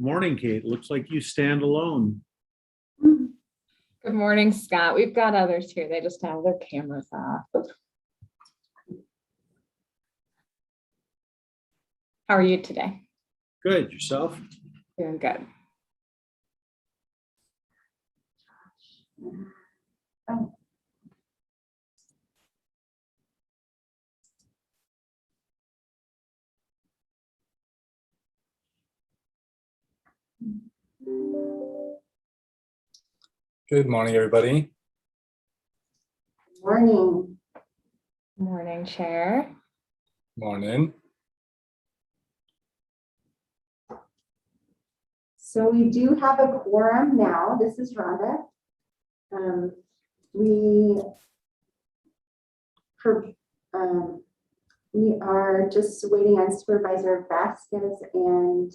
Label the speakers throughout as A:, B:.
A: Morning, Kate. Looks like you stand alone.
B: Good morning, Scott. We've got others here. They just have their cameras off. How are you today?
A: Good. Yourself?
B: Doing good.
C: Good morning, everybody.
D: Morning.
B: Morning, Chair.
C: Morning.
D: So we do have a quorum now. This is Rhonda. We are just waiting on Supervisor Vasquez and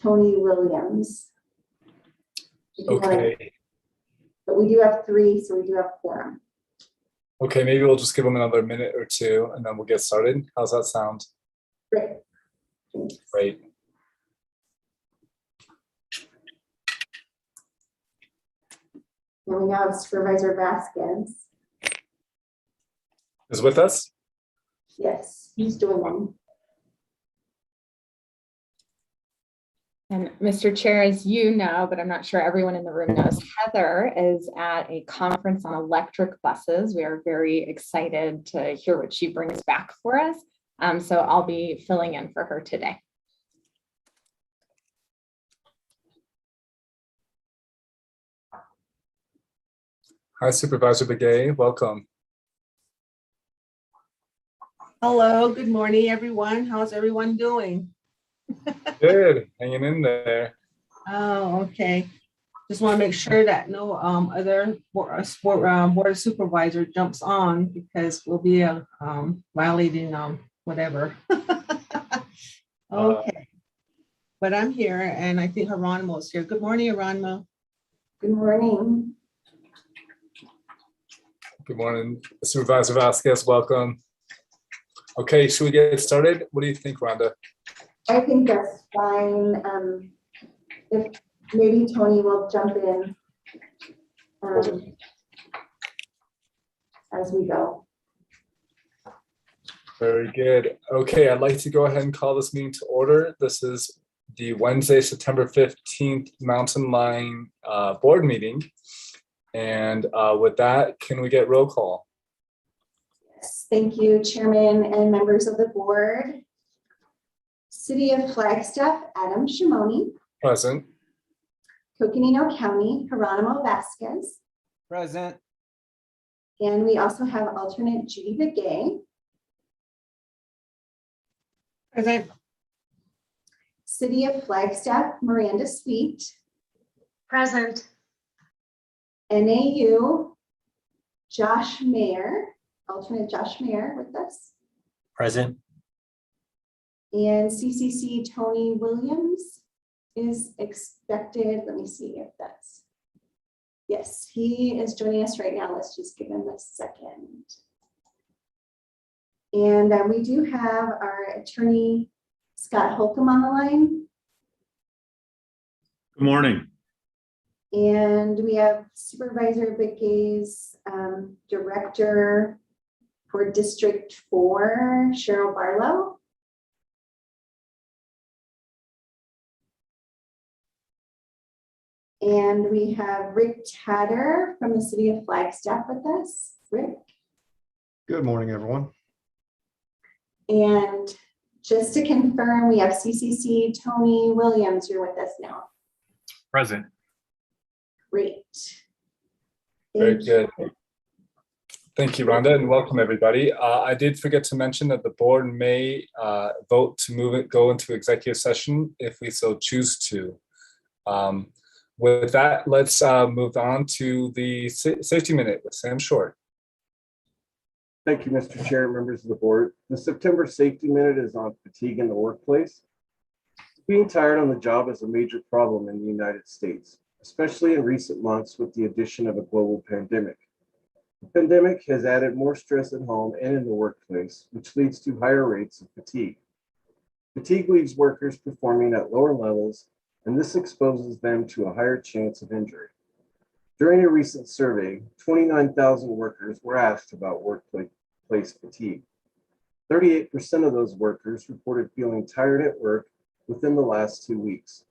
D: Tony Williams.
C: Okay.
D: But we do have 3, so we do have quorum.
C: Okay, maybe we'll just give them another minute or 2 and then we'll get started. How's that sound?
D: Great. Thanks.
C: Great.
D: And we have Supervisor Vasquez.
C: Is with us?
D: Yes, he's doing one.
B: And Mr. Chair, as you know, but I'm not sure everyone in the room knows, Heather is at a conference on electric buses. We are very excited to hear what she brings back for us. So I'll be filling in for her today.
C: Hi, Supervisor Begay. Welcome.
E: Hello, good morning, everyone. How's everyone doing?
C: Good. Hanging in there.
E: Oh, okay. Just want to make sure that no other board of supervisor jumps on because we'll be violating whatever. Okay. But I'm here and I think Geronimo's here. Good morning, Geronimo.
D: Good morning.
C: Good morning, Supervisor Vasquez. Welcome. Okay, should we get started? What do you think, Rhonda?
D: I think that's fine. If maybe Tony will jump in as we go.
C: Very good. Okay, I'd like to go ahead and call this meeting to order. This is the Wednesday, September 15th Mountain Line board meeting. And with that, can we get roll call?
D: Yes, thank you, Chairman and members of the board. City of Flagstaff, Adam Shimoni.
C: Present.
D: Coconino County, Geronimo Vasquez.
F: Present.
D: And we also have alternate Judy Begay.
E: Present.
D: City of Flagstaff, Miranda Sweet.
G: Present.
D: NAU, Josh Mayer, alternate Josh Mayer with us.
F: Present.
D: And CCC Tony Williams is expected. Let me see if that's, yes, he is joining us right now. Let's just give him a second. And we do have our attorney, Scott Holcomb, on the line.
A: Good morning.
D: And we have Supervisor Begay's director for District 4, Cheryl Barlow. And we have Rick Tatter from the City of Flagstaff with us. Rick.
H: Good morning, everyone.
D: And just to confirm, we have CCC Tony Williams here with us now.
F: Present.
D: Great.
C: Very
D: Thank
C: good.
D: you.
C: Thank you, Rhonda, and welcome everybody. I did forget to mention that the board may vote to go into executive session if we so choose to. With that, let's move on to the safety minute with Sam Short.
H: Thank you, Mr. Chair, members of the board. The September safety minute is on fatigue in the workplace. Being tired on the job is a major problem in the United States, especially in recent months with the addition of a global pandemic. The pandemic has added more stress at home and in the workplace, which leads to higher rates of fatigue. Fatigue leaves workers performing at lower levels, and this exposes them to a higher chance of injury. During a recent survey, 29,000 workers were asked about workplace fatigue. 38% of those workers reported feeling tired at work within the last 2 weeks.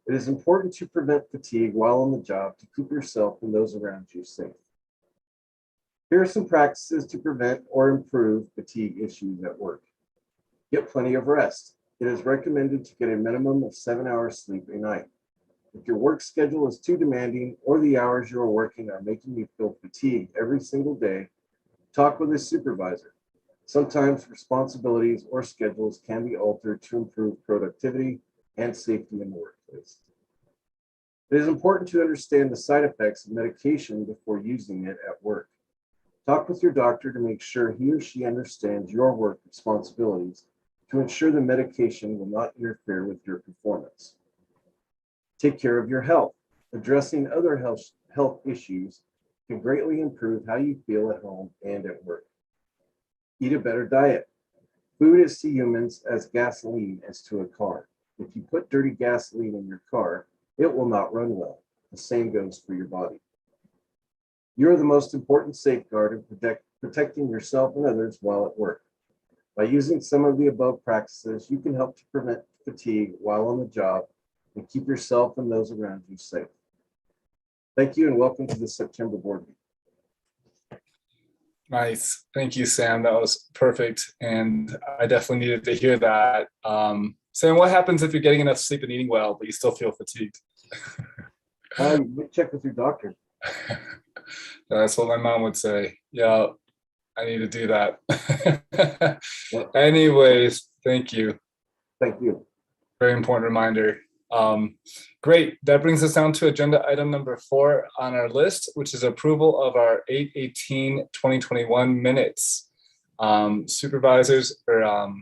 H: It is important to prevent fatigue while on the job to keep yourself and those around you safe. Here are some practices to prevent or improve fatigue issues at work. Get plenty of rest. It is recommended to get a minimum of 7 hours sleep a night. If your work schedule is too demanding or the hours you are working are making you feel fatigued every single day, talk with a supervisor. Sometimes responsibilities or schedules can be altered to improve productivity and safety in the workplace. It is important to understand the side effects of medication before using it at work. Talk with your doctor to make sure he or she understands your work responsibilities to ensure the medication will not interfere with your performance. Take care of your health. Addressing other health issues can greatly improve how you feel at home and at work. Eat a better diet. Food is to humans as gasoline is to a car. If you put dirty gasoline in your car, it will not run well. The same goes for your body. You are the most important safeguard in protecting yourself and others while at work. By using some of the above practices, you can help to prevent fatigue while on the job and keep yourself and those around you safe. Thank you and welcome to the September board meeting.
C: Nice. Thank you, Sam. That was perfect. And I definitely needed to hear that. Sam, what happens if you're getting enough sleep and eating well, but you still feel fatigued?
H: Check with your doctor.
C: That's what my mom would say. Yeah, I need to do that. Anyways, thank you.
H: Thank you.
C: Very important reminder. Great. That brings us down to agenda item number 4 on our list, which is approval of our 8/18/2021 minutes. Supervisors or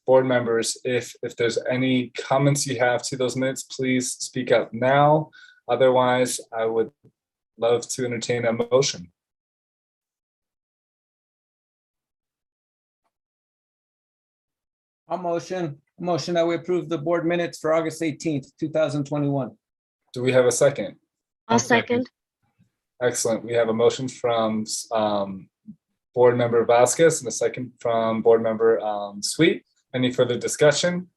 C: board members, if there's any comments you have to those minutes, please speak up now. Otherwise, I would love to entertain a motion.
F: A motion that we approve the board minutes for August 18th, 2021.
C: Do we have a second?
G: I'll second.
C: Excellent. We have a motion from board member Vasquez and a second from board member Sweet. Any further discussion?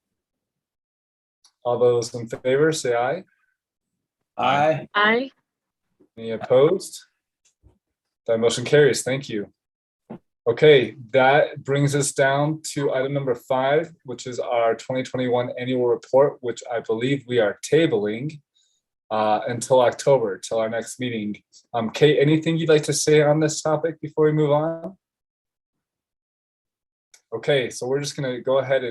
C: All those in favor, say aye.
F: Aye.
G: Aye.
C: Any opposed? That motion carries. Thank you. Okay, that brings us down to item number 5, which is our 2021 annual report, which I believe we are tabling until October, till our next meeting. Kate, anything you'd like to say on this topic before we move on? Okay, so we're just gonna go ahead.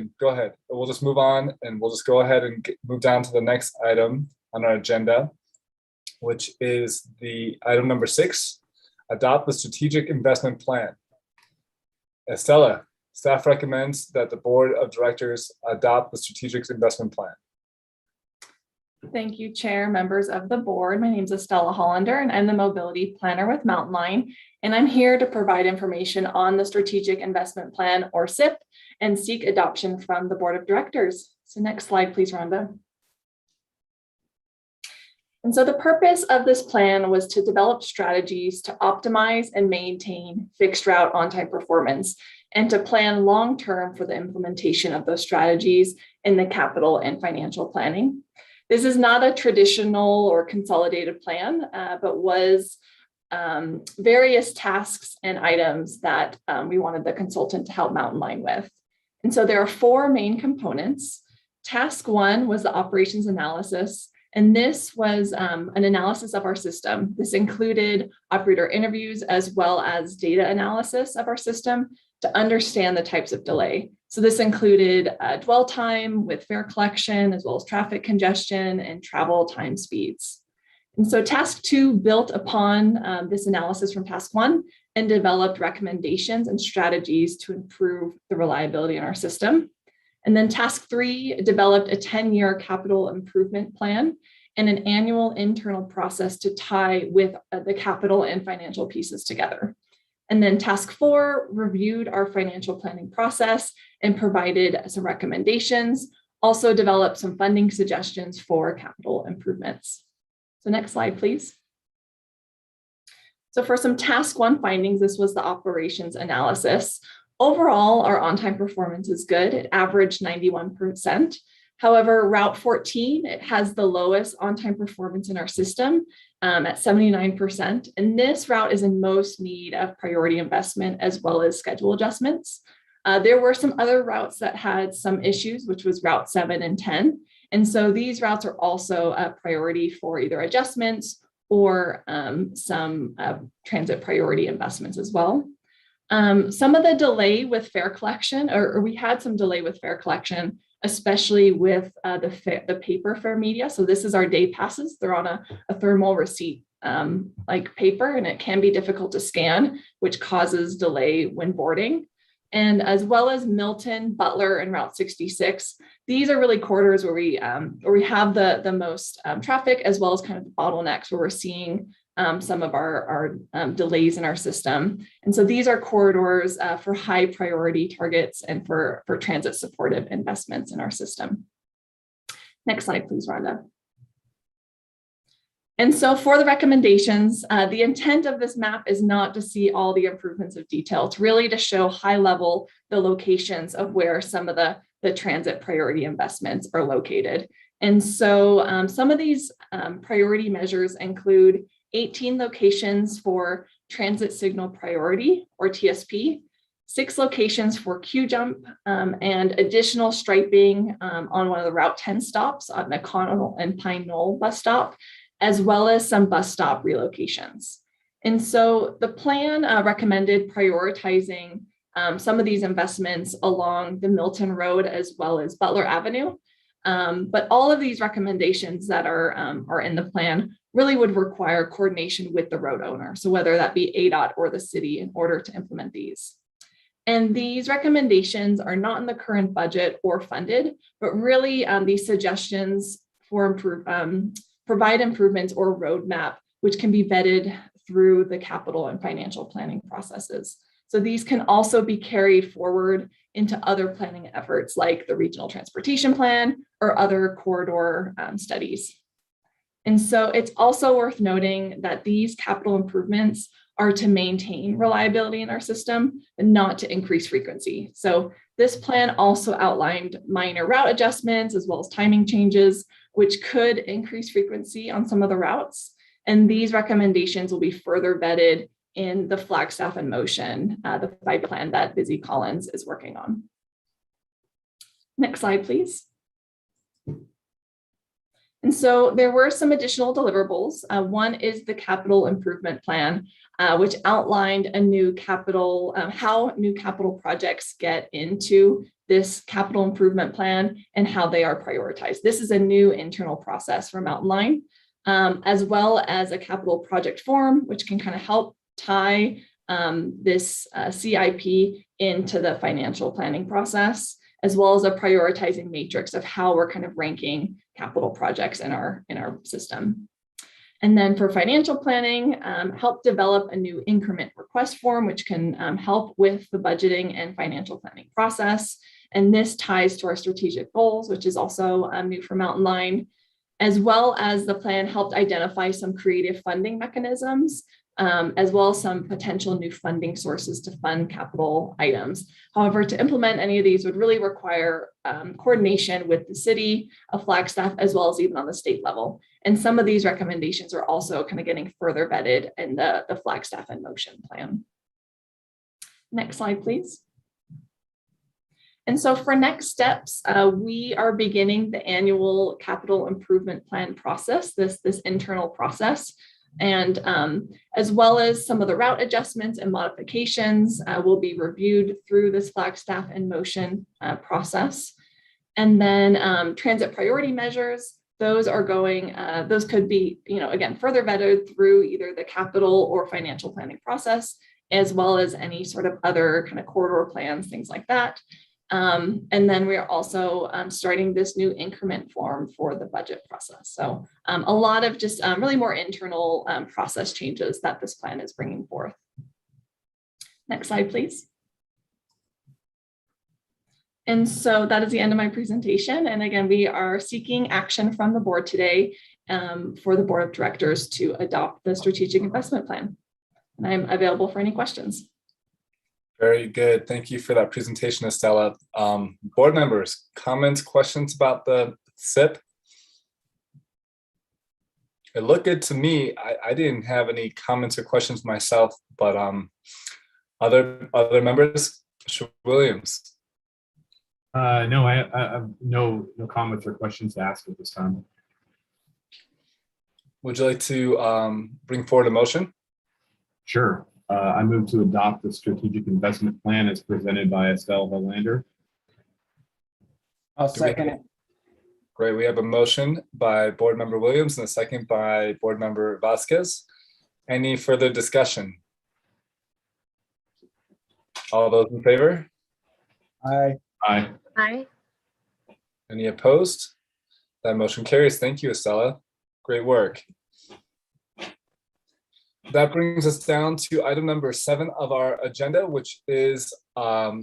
C: We'll just move on and we'll just go ahead and move down to the next item on our agenda, which is the item number 6, adopt the strategic investment plan. Estella, staff recommends that the board of directors adopt the strategic investment plan.
B: Thank you, Chair, members of the board. My name is Estella Hollander, and I'm the mobility planner with Mountain Line. And I'm here to provide information on the strategic investment plan, or SIP, and seek adoption from the board of directors. So next slide, please, Rhonda. And so the purpose of this plan was to develop strategies to optimize and maintain fixed route on-time performance, and to plan long-term for the implementation of those strategies in the capital and financial planning. This is not a traditional or consolidated plan, but was various tasks and items that we wanted the consultant to help Mountain Line with. And so there are 4 main components. Task 1 was the operations analysis. And this was an analysis of our system. This included operator interviews as well as data analysis of our system to understand the types of delay. So this included dwell time with fare collection, as well as traffic congestion and travel time speeds. And so task 2 built upon this analysis from task 1 and developed recommendations and strategies to improve the reliability in our system. And then task 3 developed a 10-year capital improvement plan and an annual internal process to tie with the capital and financial pieces together. And then task 4 reviewed our financial planning process and provided some recommendations, also developed some funding suggestions for capital improvements. So next slide, please. So for some task 1 findings, this was the operations analysis. Overall, our on-time performance is good. It averaged 91%. However, Route 14, it has the lowest on-time performance in our system at 79%. And this route is in most need of priority investment as well as schedule adjustments. There were some other routes that had some issues, which was Route 7 and 10. And so these routes are also a priority for either adjustments or some transit priority investments as well. Some of the delay with fare collection, or we had some delay with fare collection, especially with the paper fare media. So this is our day passes. They're on a thermal receipt like paper, and it can be difficult to scan, which causes delay when boarding. And as well as Milton, Butler, and Route 66, these are really corridors where we have the most traffic, as well as kind of the bottlenecks where we're seeing some of our delays in our system. And so these are corridors for high priority targets and for transit supportive investments in our system. Next slide, please, Rhonda. And so for the recommendations, the intent of this map is not to see all the improvements of detail. It's really to show high level the locations of where some of the transit priority investments are located. And so some of these priority measures include 18 locations for transit signal priority, or TSP, 6 locations for queue jump, and additional striping on one of the Route 10 stops on McConnell and Pine Knoll bus stop, as well as some bus stop relocations. And so the plan recommended prioritizing some of these investments along the Milton Road as well as Butler Avenue. But all of these recommendations that are in the plan really would require coordination with the road owner. So whether that be ADOT or the city in order to implement these. And these recommendations are not in the current budget or funded, but really these suggestions for provide improvements or roadmap, which can be vetted through the capital and financial planning processes. So these can also be carried forward into other planning efforts like the regional transportation plan or other corridor studies. And so it's also worth noting that these capital improvements are to maintain reliability in our system and not to increase frequency. So this plan also outlined minor route adjustments as well as timing changes, which could increase frequency on some of the routes. And these recommendations will be further vetted in the Flagstaff in Motion, the 5 plan that Busy Collins is working on. Next slide, please. And so there were some additional deliverables. One is the capital improvement plan, which outlined a new capital, how new capital projects get into this capital improvement plan and how they are prioritized. This is a new internal process for Mountain Line, as well as a capital project form, which can kind of help tie this CIP into the financial planning process, as well as a prioritizing matrix of how we're kind of ranking capital projects in our system. And then for financial planning, help develop a new increment request form, which can help with the budgeting and financial planning process. And this ties to our strategic goals, which is also new for Mountain Line, as well as the plan helped identify some creative funding mechanisms, as well as some potential new funding sources to fund capital items. However, to implement any of these would really require coordination with the city of Flagstaff, as well as even on the state level. And some of these recommendations are also kind of getting further vetted in the Flagstaff in Motion plan. Next slide, please. And so for next steps, we are beginning the annual capital improvement plan process, this internal process. And as well as some of the route adjustments and modifications will be reviewed through this Flagstaff in Motion process. And then transit priority measures, those are going, those could be, again, further vetted through either the capital or financial planning process, as well as any sort of other kind of corridor plans, things like that. And then we are also starting this new increment form for the budget process. So a lot of just really more internal process changes that this plan is bringing forth.
I: Next slide, please. And so that is the end of my presentation. And again, we are seeking action from the board today for the board of directors to adopt the strategic investment plan. And I'm available for any questions.
C: Very good. Thank you for that presentation, Estella. Board members, comments, questions about the SIP? It looked good to me. I didn't have any comments or questions myself, but other members, Mr. Williams.
J: No, I have no comments or questions to ask at this time.
C: Would you like to bring forward a motion?
J: Sure. I move to adopt the strategic investment plan as presented by Estelle Hollander.
F: I'll second it.
C: Great. We have a motion by Board Member Williams and a second by Board Member Vasquez. Any further discussion? All those in favor?
F: Aye.
J: Aye.
G: Aye.
C: Any opposed? That motion carries. Thank you, Estella. Great work. That brings us down to item number 7 of our agenda, which is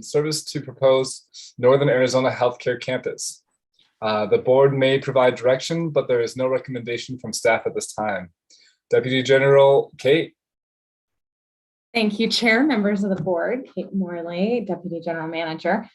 C: service to propose Northern Arizona Healthcare Campus. The board may provide direction, but there is no recommendation from staff at this time. Deputy General Kate.
B: Thank you, Chair, members of the board. Kate Morley, Deputy General Manager.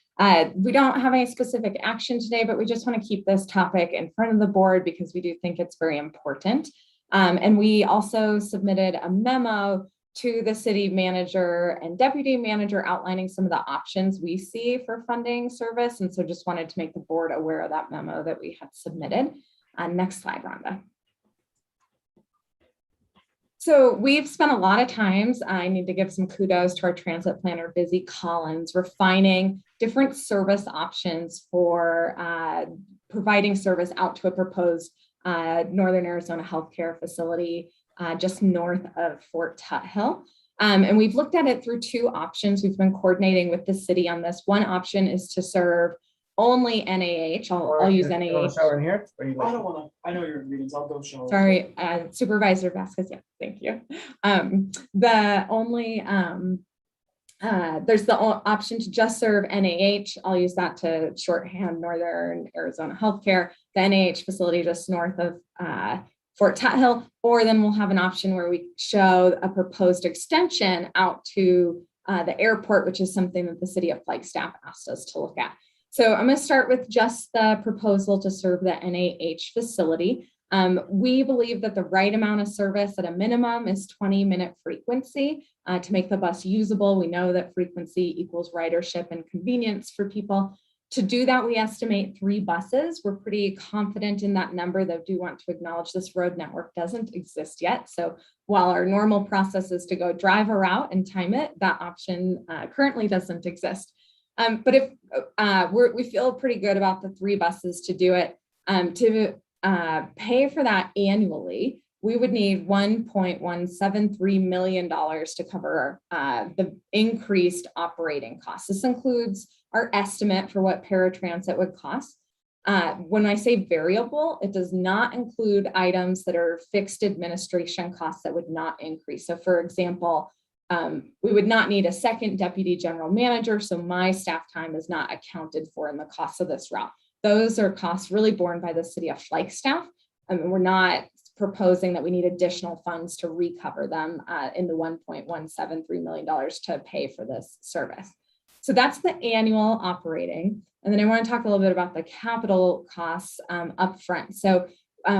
B: We don't have any specific action today, but we just want to keep this topic in front of the board because we do think it's very important. And we also submitted a memo to the city manager and deputy manager outlining some of the options we see for funding service. And so just wanted to make the board aware of that memo that we had submitted. Next slide, Rhonda. So we've spent a lot of times, I need to give some kudos to our transit planner, Busy Collins, refining different service options for providing service out to a proposed Northern Arizona healthcare facility just north of Fort Tuthill. And we've looked at it through 2 options. We've been coordinating with the city on this. One option is to serve only NAH. I'll use NAH.
F: Shower in here? Or you
K: I
F: like-
K: don't want to. I know your meetings. I'll go show.
B: Sorry, Supervisor Vasquez. Yeah, thank you. There's the option to just serve NAH. I'll use that to shorthand Northern Arizona Healthcare, the NAH facility just north of Fort Tuthill, or then we'll have an option where we show a proposed extension out to the airport, which is something that the city of Flagstaff asked us to look at. So I'm going to start with just the proposal to serve the NAH facility. We believe that the right amount of service at a minimum is 20-minute frequency to make the bus usable. We know that frequency equals ridership and convenience for people. To do that, we estimate 3 buses. We're pretty confident in that number, though do want to acknowledge this road network doesn't exist yet. So while our normal process is to go drive a route and time it, that option currently doesn't exist. But if we feel pretty good about the 3 buses to do it, to pay for that annually, we would need $1.173 million to cover the increased operating costs. This includes our estimate for what paratransit would cost. When I say variable, it does not include items that are fixed administration costs that would not increase. So for example, we would not need a second deputy general manager, so my staff time is not accounted for in the cost of this route. Those are costs really borne by the city of Flagstaff. We're not proposing that we need additional funds to recover them in the $1.173 million to pay for this service. So that's the annual operating. And then I want to talk a little bit about the capital costs up front. So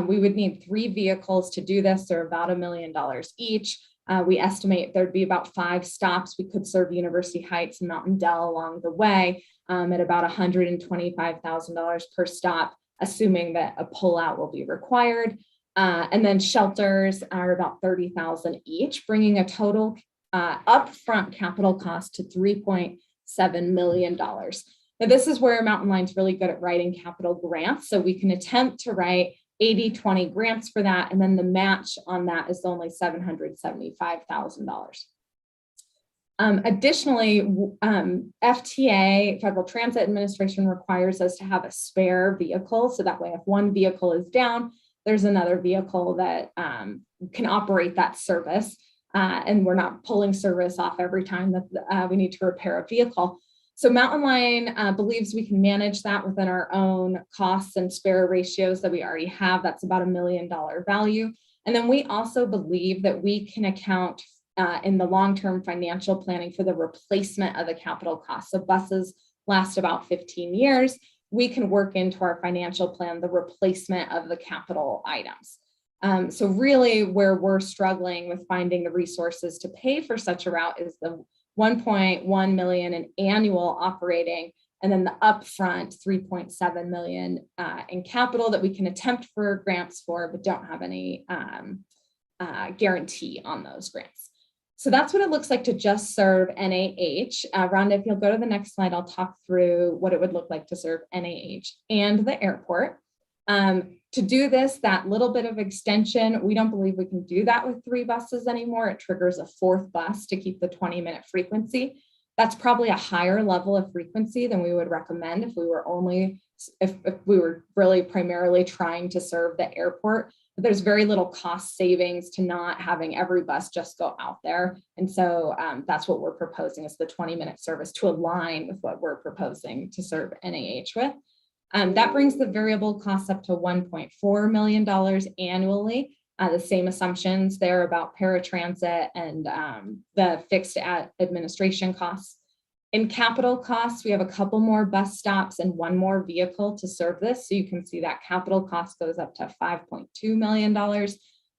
B: we would need 3 vehicles to do this. They're about $1 million each. We estimate there'd be about 5 stops. We could serve University Heights and Mountain Dell along the way at about $125,000 per stop, assuming that a pullout will be required. And then shelters are about $30,000 each, bringing a total upfront capital cost to $3.7 million. Now, this is where Mountain Line's really good at writing capital grants. So we can attempt to write 80-20 grants for that. And then the match on that is only $775,000. Additionally, FTA, Federal Transit Administration, requires us to have a spare vehicle. So that way, if one vehicle is down, there's another vehicle that can operate that service. and we're not pulling service off every time that we need to repair a vehicle. So Mountain Line believes we can manage that within our own costs and spare ratios that we already have. That's about $1 million value. And then we also believe that we can account in the long-term financial planning for the replacement of the capital costs. So buses last about 15 years. We can work into our financial plan the replacement of the capital items. So really where we're struggling with finding the resources to pay for such a route is the 1.1 million in annual operating, and then the upfront 3.7 million in capital that we can attempt for grants for, but don't have any guarantee on those grants. So that's what it looks like to just serve NAH. Rhonda, if you'll go to the next slide, I'll talk through what it would look like to serve NAH and the airport. To do this, that little bit of extension, we don't believe we can do that with 3 buses anymore. It triggers a 4th bus to keep the 20-minute frequency. That's probably a higher level of frequency than we would recommend if we were really primarily trying to serve the airport. But there's very little cost savings to not having every bus just go out there. And so that's what we're proposing is the 20-minute service to align with what we're proposing to serve NAH with. That brings the variable costs up to $1.4 million annually. The same assumptions there about paratransit and the fixed administration costs. In capital costs, we have a couple more bus stops and 1 more vehicle to serve this. So you can see that capital cost goes up to $5.2 million.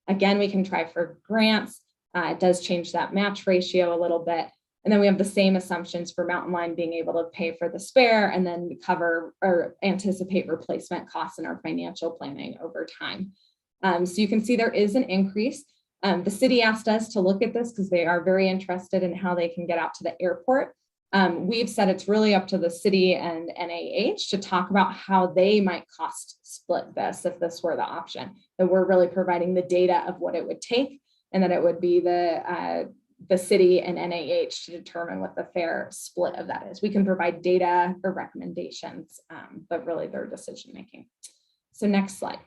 B: Again, we can try for grants. It does change that match ratio a little bit. And then we have the same assumptions for Mountain Line being able to pay for the spare and then cover or anticipate replacement costs in our financial planning over time. So you can see there is an increase. The city asked us to look at this because they are very interested in how they can get out to the airport. We've said it's really up to the city and NAH to talk about how they might cost split this if this were the option. That we're really providing the data of what it would take, and that it would be the city and NAH to determine what the fair split of that is. We can provide data or recommendations, but really their decision making. So next slide.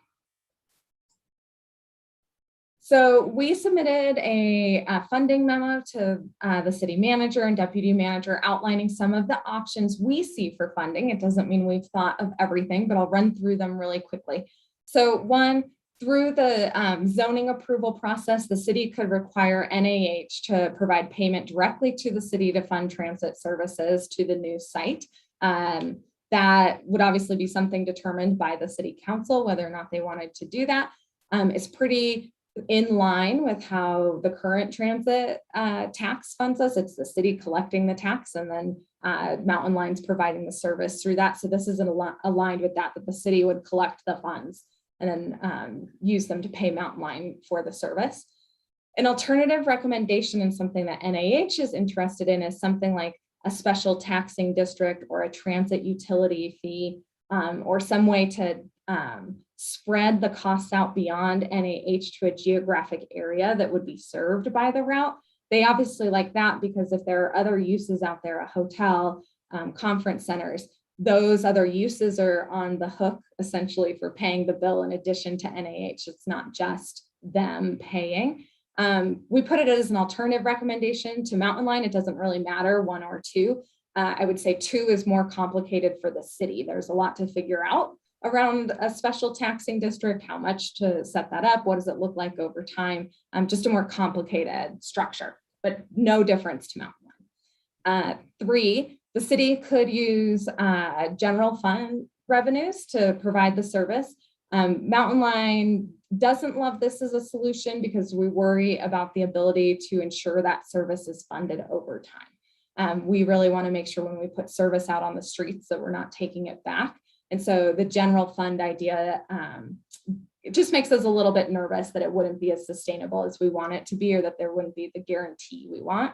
B: So we submitted a funding memo to the city manager and deputy manager outlining some of the options we see for funding. It doesn't mean we've thought of everything, but I'll run through them really quickly. So one, through the zoning approval process, the city could require NAH to provide payment directly to the city to fund transit services to the new site. That would obviously be something determined by the city council, whether or not they wanted to do that. It's pretty in line with how the current transit tax funds us. It's the city collecting the tax and then Mountain Line's providing the service through that. So this is aligned with that the city would collect the funds and then use them to pay Mountain Line for the service. An alternative recommendation and something that NAH is interested in is something like a special taxing district or a transit utility fee or some way to spread the costs out beyond NAH to a geographic area that would be served by the route. They obviously like that because if there are other uses out there, a hotel, conference centers, those other uses are on the hook essentially for paying the bill in addition to NAH. It's not just them paying. We put it as an alternative recommendation to Mountain Line. It doesn't really matter 1 or 2. I would say 2 is more complicated for the city. There's a lot to figure out around a special taxing district, how much to set that up, what does it look like over time, just a more complicated structure, but no difference to Mountain Line. 3, the city could use general fund revenues to provide the service. Mountain Line doesn't love this as a solution because we worry about the ability to ensure that service is funded over time. We really want to make sure when we put service out on the streets that we're not taking it back. And so the general fund idea, it just makes us a little bit nervous that it wouldn't be as sustainable as we want it to be, or that there wouldn't be the guarantee we want.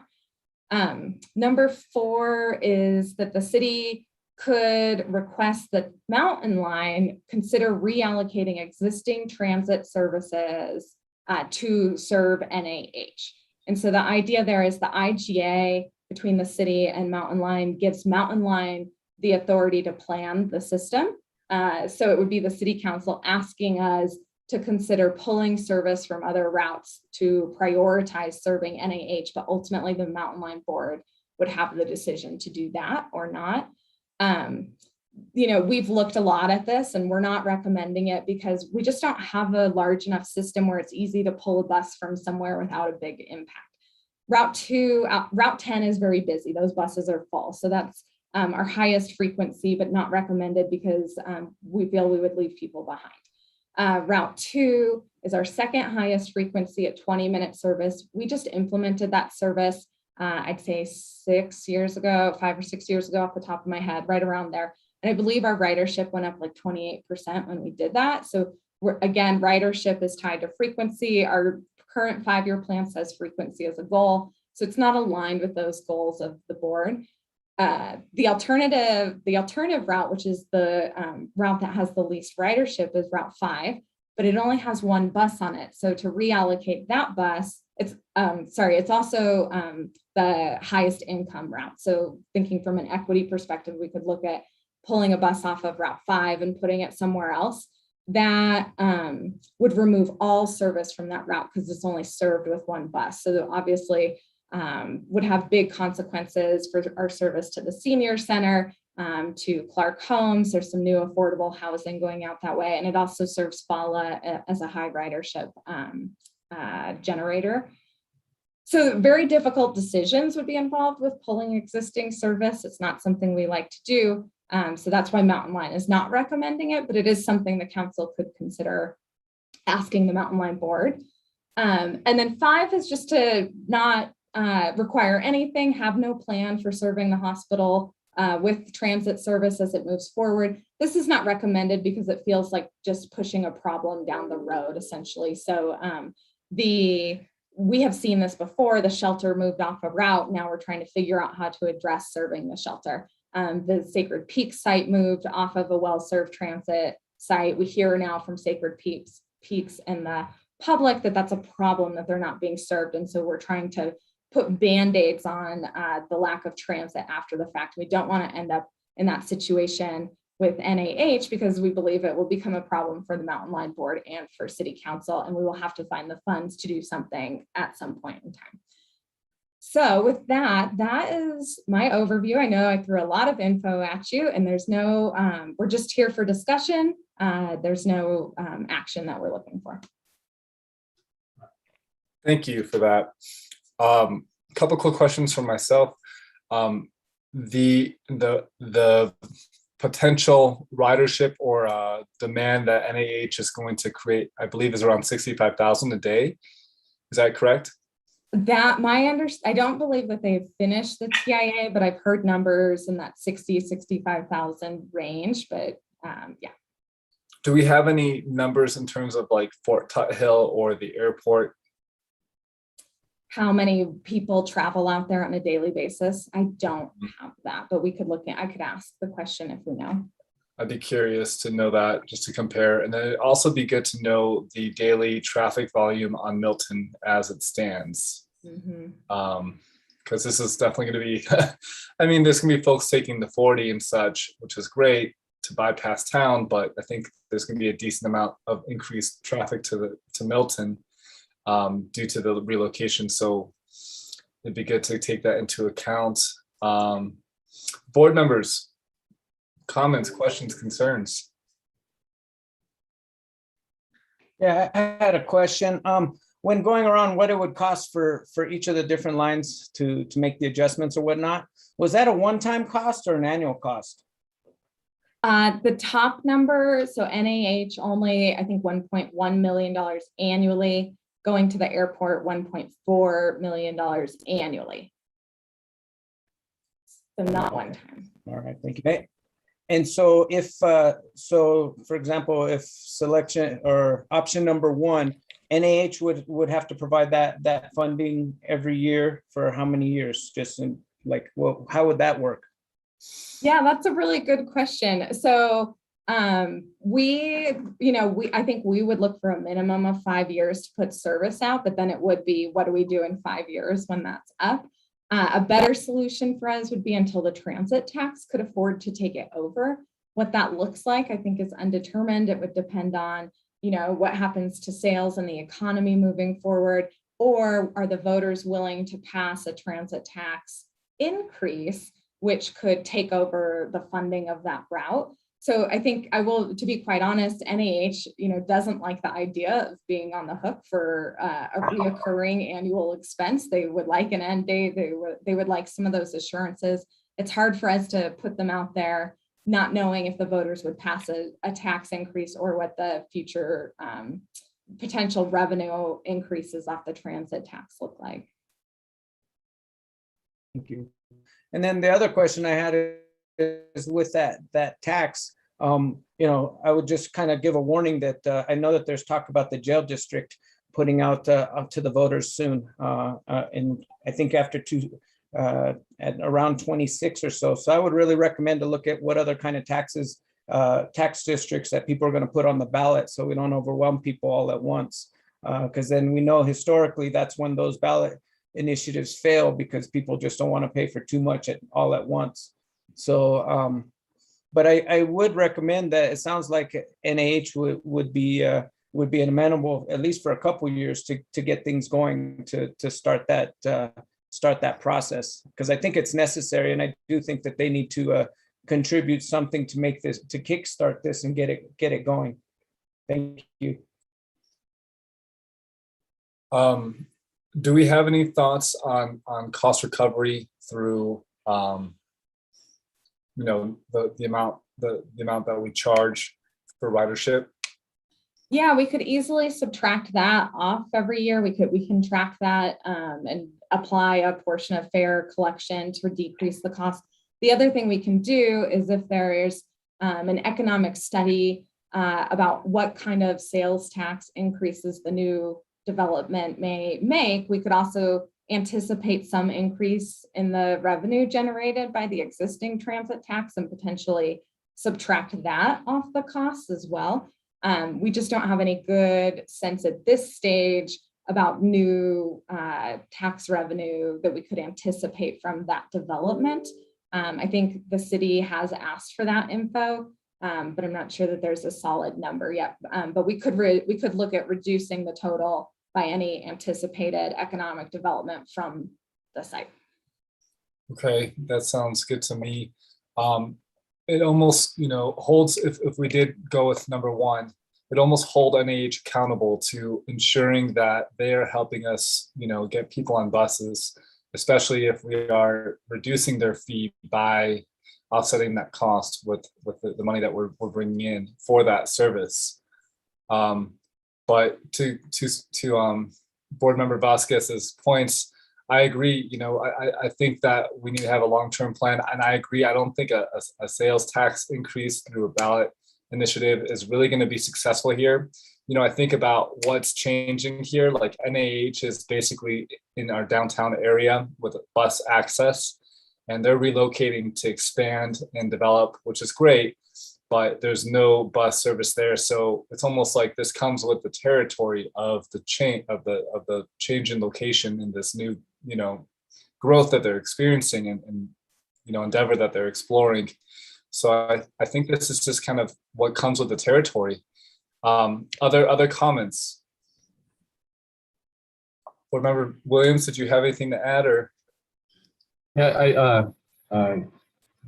B: Number 4 is that the city could request that Mountain Line consider reallocating existing transit services to serve NAH. And so the idea there is the IGA between the city and Mountain Line gives Mountain Line the authority to plan the system. So it would be the city council asking us to consider pulling service from other routes to prioritize serving NAH, but ultimately the Mountain Line Board would have the decision to do that or not. We've looked a lot at this and we're not recommending it because we just don't have a large enough system where it's easy to pull a bus from somewhere without a big impact. Route 10 is very busy. Those buses are full. So that's our highest frequency, but not recommended because we feel we would leave people behind. Route 2 is our second highest frequency at 20-minute service. We just implemented that service, I'd say 6 years ago, 5 or 6 years ago off the top of my head, right around there. And I believe our ridership went up like 28% when we did that. So again, ridership is tied to frequency. Our current 5-year plan says frequency as a goal. So it's not aligned with those goals of the board. The alternative route, which is the route that has the least ridership, is Route 5, but it only has one bus on it. So to reallocate that bus, it's also the highest income route. So thinking from an equity perspective, we could look at pulling a bus off of Route 5 and putting it somewhere else. That would remove all service from that route because it's only served with one bus. So obviously would have big consequences for our service to the senior center, to Clark Homes. There's some new affordable housing going out that way. And it also serves FALA as a high ridership generator. So very difficult decisions would be involved with pulling existing service. It's not something we like to do. So that's why Mountain Line is not recommending it, but it is something the council could consider asking the Mountain Line Board. And then 5 is just to not require anything, have no plan for serving the hospital with transit service as it moves forward. This is not recommended because it feels like just pushing a problem down the road, essentially. So we have seen this before. The shelter moved off a route. Now we're trying to figure out how to address serving the shelter. The Sacred Peaks site moved off of a well-served transit site. We hear now from Sacred Peaks and the public that that's a problem, that they're not being served. And so we're trying to put Band-Aids on the lack of transit after the fact. We don't want to end up in that situation with NAH because we believe it will become a problem for the Mountain Line Board and for City Council, and we will have to find the funds to do something at some point in time. So with that is my overview. I know I threw a lot of info at you, and there's no, we're just here for discussion. There's no action that we're looking for.
C: Thank you for that. Couple quick questions from myself. The potential ridership or demand that NAH is going to create, I believe, is around 65,000 a day. Is that correct?
B: I don't believe that they've finished the TIA, but I've heard numbers in that 65,000 range, but yeah.
C: Do we have any numbers in terms of like Fort Tuthill or the airport?
B: How many people travel out there on a daily basis? I don't have that, but we could look at, I could ask the question if we know.
C: I'd be curious to know that, just to compare. And then it'd also be good to know the daily traffic volume on Milton as it stands. Because this is definitely going to be, I mean, there's going to be folks taking the 40 and such, which is great to bypass town, but I think there's going to be a decent amount of increased traffic to Milton due to the relocation. So it'd be good to take that into account. Board members, comments, questions, concerns?
F: Yeah, I had a question. When going around what it would cost for each of the different lines to make the adjustments or whatnot, was that a one-time cost or an annual cost?
B: The top number, so NAH only, I think $1.1 million annually, going to the airport, $1.4 million annually. So not one time.
F: All right, thank you. And so if, so for example, if selection or option number 1, NAH would have to provide that funding every year for how many years? Just in like, well, how would that work?
B: Yeah, that's a really good question. So I think we would look for a minimum of 5 years to put service out, but then it would be, what do we do in 5 years when that's up? A better solution for us would be until the transit tax could afford to take it over. What that looks like, I think, is undetermined. It would depend on, what happens to sales and the economy moving forward, or are the voters willing to pass a transit tax increase, which could take over the funding of that route? So I think to be quite honest, NAH, doesn't like the idea of being on the hook for a reoccurring annual expense. They would like an end date. They would like some of those assurances. It's hard for us to put them out there, not knowing if the voters would pass a tax increase or what the future potential revenue increases off the transit tax look like.
F: Thank you. And then the other question I had is with that tax, I would just kind of give a warning that I know that there's talk about the jail district putting out to the voters soon. And I think after at around 26 or so. So I would really recommend to look at what other kind of taxes, tax districts that people are going to put on the ballot, so we don't overwhelm people all at once. Because then we know historically that's when those ballot initiatives fail, because people just don't want to pay for too much all at once. So, but I would recommend that. It sounds like NAH would be amenable, at least for a couple of years, to get things going, to start that process, because I think it's necessary, and I do think that they need to contribute something to make this, to kickstart this and get it going. Thank you.
C: Do we have any thoughts on cost recovery through the amount that we charge for ridership?
B: Yeah, we could easily subtract that off every year. We can track that and apply a portion of fare collection to decrease the cost. The other thing we can do is, if there's an economic study about what kind of sales tax increases the new development may make, we could also anticipate some increase in the revenue generated by the existing transit tax and potentially subtract that off the costs as well. We just don't have any good sense at this stage about new tax revenue that we could anticipate from that development. I think the city has asked for that info, but I'm not sure that there's a solid number yet. But we could look at reducing the total by any anticipated economic development from the site.
C: Okay, that sounds good to me. It almost, holds, if we did go with number one, it almost hold NAH accountable to ensuring that they are helping us, get people on buses, especially if we are reducing their fee by offsetting that cost with the money that we're bringing in for that service. But to Board Member Vasquez's points, I agree. I think that we need to have a long-term plan, and I agree. I don't think a sales tax increase through a ballot initiative is really going to be successful here. I think about what's changing here. Like, NAH is basically in our downtown area with bus access, and they're relocating to expand and develop, which is great, but there's no bus service there. So it's almost like this comes with the territory of the change in location in this new, growth that they're experiencing and endeavor that they're exploring. So I think this is just kind of what comes with the territory. Other comments? Board Member Williams, did you have anything to add? Or
J: Yeah,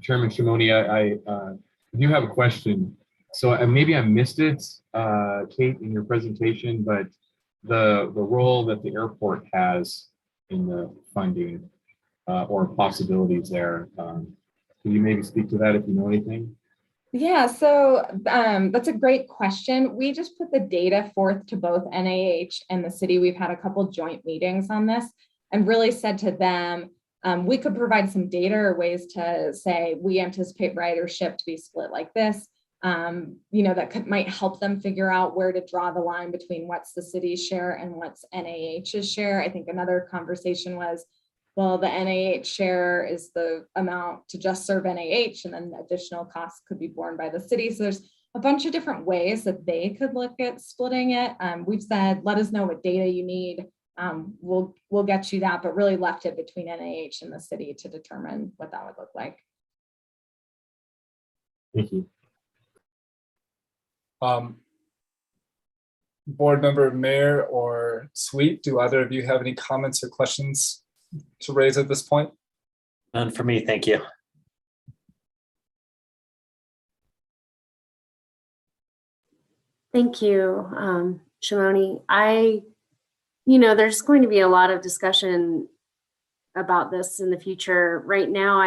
J: Chairman Shimoni, I do have a question. So maybe I missed it, Kate, in your presentation, but the role that the airport has in the funding or possibilities there, can you maybe speak to that if you know anything?
B: Yeah, so that's a great question. We just put the data forth to both NAH and the city. We've had a couple joint meetings on this and really said to them, we could provide some data or ways to say, we anticipate ridership to be split like this, that might help them figure out where to draw the line between what's the city's share and what's NAH's share. I think another conversation was, well, the NAH share is the amount to just serve NAH, and then additional costs could be borne by the city. So there's a bunch of different ways that they could look at splitting it. We've said, let us know what data you need. We'll get you that, but really left it between NAH and the city to determine what that would look like.
J: Thank you.
C: Board Member Mayor or Sweet, do either of you have any comments or questions to raise at this point?
L: None for me, thank you.
M: Thank you, Shimoni. There's going to be a lot of discussion about this in the future. Right now,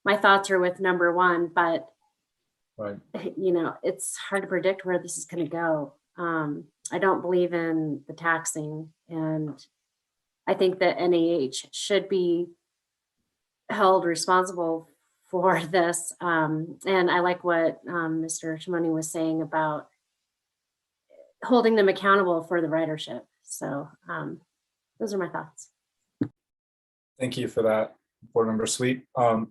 M: my thoughts are with number one, but
C: Right.
M: it's hard to predict where this is going to go. I don't believe in the taxing, and I think that NAH should be held responsible for this. And I like what Mr. Shimoni was saying about holding them accountable for the ridership. So those are my thoughts.
C: Thank you for that, Board Member Sweet. A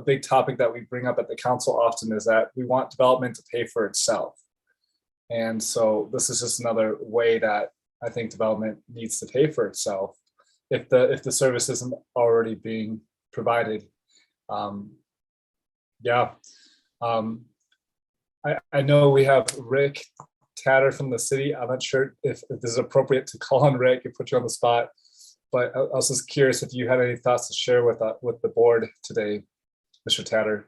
C: big topic that we bring up at the council often is that we want development to pay for itself. And so this is just another way that I think development needs to pay for itself if the service isn't already being provided. I know we have Rick Tatter from the city. I'm not sure if this is appropriate to call on Rick and put you on the spot, but I was just curious if you had any thoughts to share with the board today, Mr. Tatter.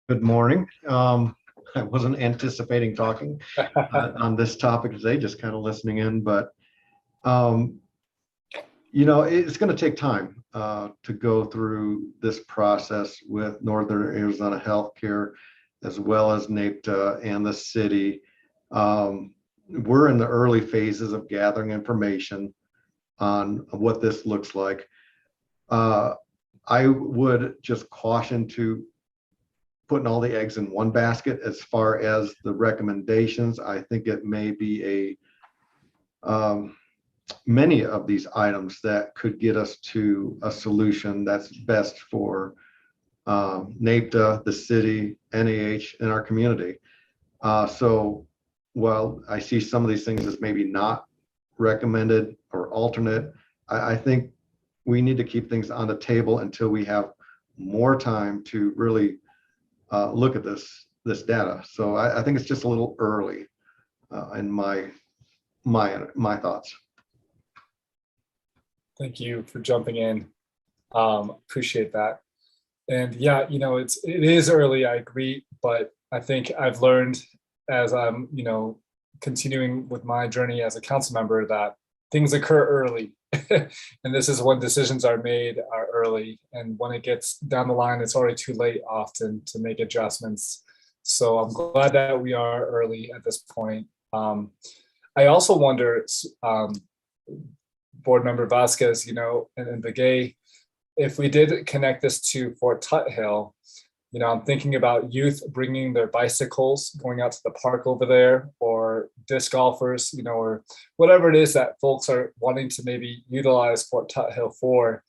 A: Good morning. I wasn't anticipating talking on this topic today, just kind of listening in, but it's going to take time to go through this process with Northern Arizona Healthcare as well as NAPTA and the city. We're in the early phases of gathering information on what this looks like. I would just caution to putting all the eggs in one basket as far as the recommendations. I think it may be many of these items that could get us to a solution that's best for NAPTA, the city, NAH, and our community. So while I see some of these things as maybe not recommended or alternate, I think we need to keep things on the table until we have more time to really look at this data. So I think it's just a little early in my thoughts.
C: Thank you for jumping in. Appreciate that. And yeah, it is early, I agree, but I think I've learned as I'm, continuing with my journey as a council member that things occur early. And this is when decisions are made are early. And when it gets down the line, it's already too late often to make adjustments. So I'm glad that we are early at this point. I also wonder, Board Member Vasquez, and Begay, if we did connect this to Fort Tuthill, I'm thinking about youth bringing their bicycles, going out to the park over there, or disc golfers, or whatever it is that folks are wanting to maybe utilize Fort Tuthill for.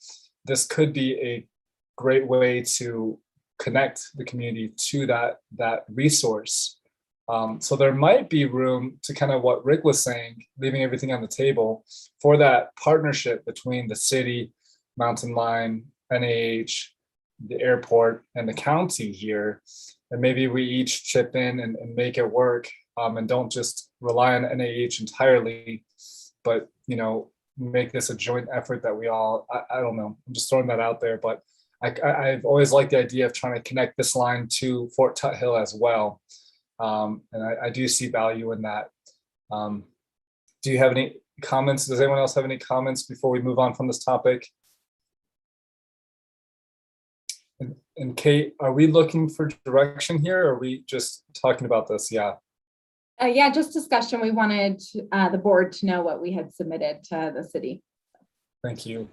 C: This could be a great way to connect the community to that resource. So there might be room to kind of what Rick was saying, leaving everything on the table for that partnership between the city, Mountain Line, NAH, the airport, and the county here. And maybe we each chip in and make it work, and don't just rely on NAH entirely, but, make this a joint effort that we all, I don't know, I'm just throwing that out there, but I've always liked the idea of trying to connect this line to Fort Tuthill as well. And I do see value in that. Do you have any comments? Does anyone else have any comments before we move on from this topic? And Kate, are we looking for direction here, or are we just talking about this? Yeah.
B: Yeah, just discussion. We wanted the board to know what we had submitted to the city.
C: Thank you.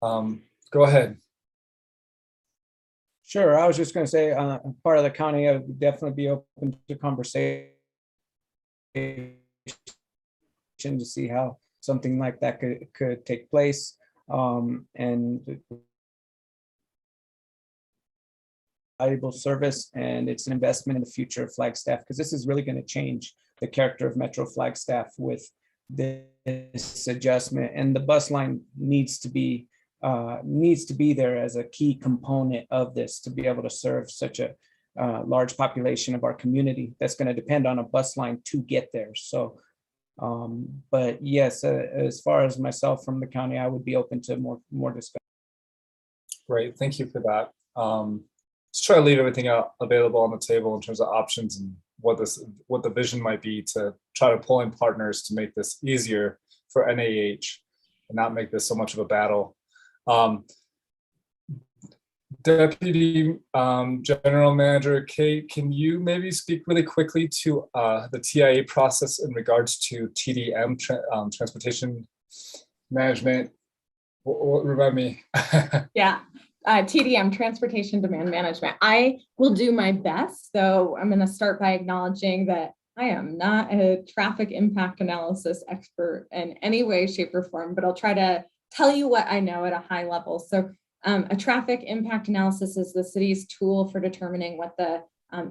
C: Go ahead.
F: Sure. I was just going to say, part of the county, I would definitely be open to conversation to see how something like that could take place. And valuable service, and it's an investment in the future of Flagstaff, because this is really going to change the character of Metro Flagstaff with this adjustment. And the bus line needs to be there as a key component of this to be able to serve such a large population of our community that's going to depend on a bus line to get there. So, but yes, as far as myself from the county, I would be open to more discussion.
C: Great, thank you for that. Just try to leave everything out available on the table in terms of options and what the vision might be to try to pull in partners to make this easier for NAH and not make this so much of a battle. Deputy General Manager Kate, can you maybe speak really quickly to the TIA process in regards to TDM, transportation management? Remind me.
B: Yeah, TDM, transportation demand management. I will do my best. So I'm going to start by acknowledging that I am not a traffic impact analysis expert in any way, shape, or form, but I'll try to tell you what I know at a high level. So a traffic impact analysis is the city's tool for determining what the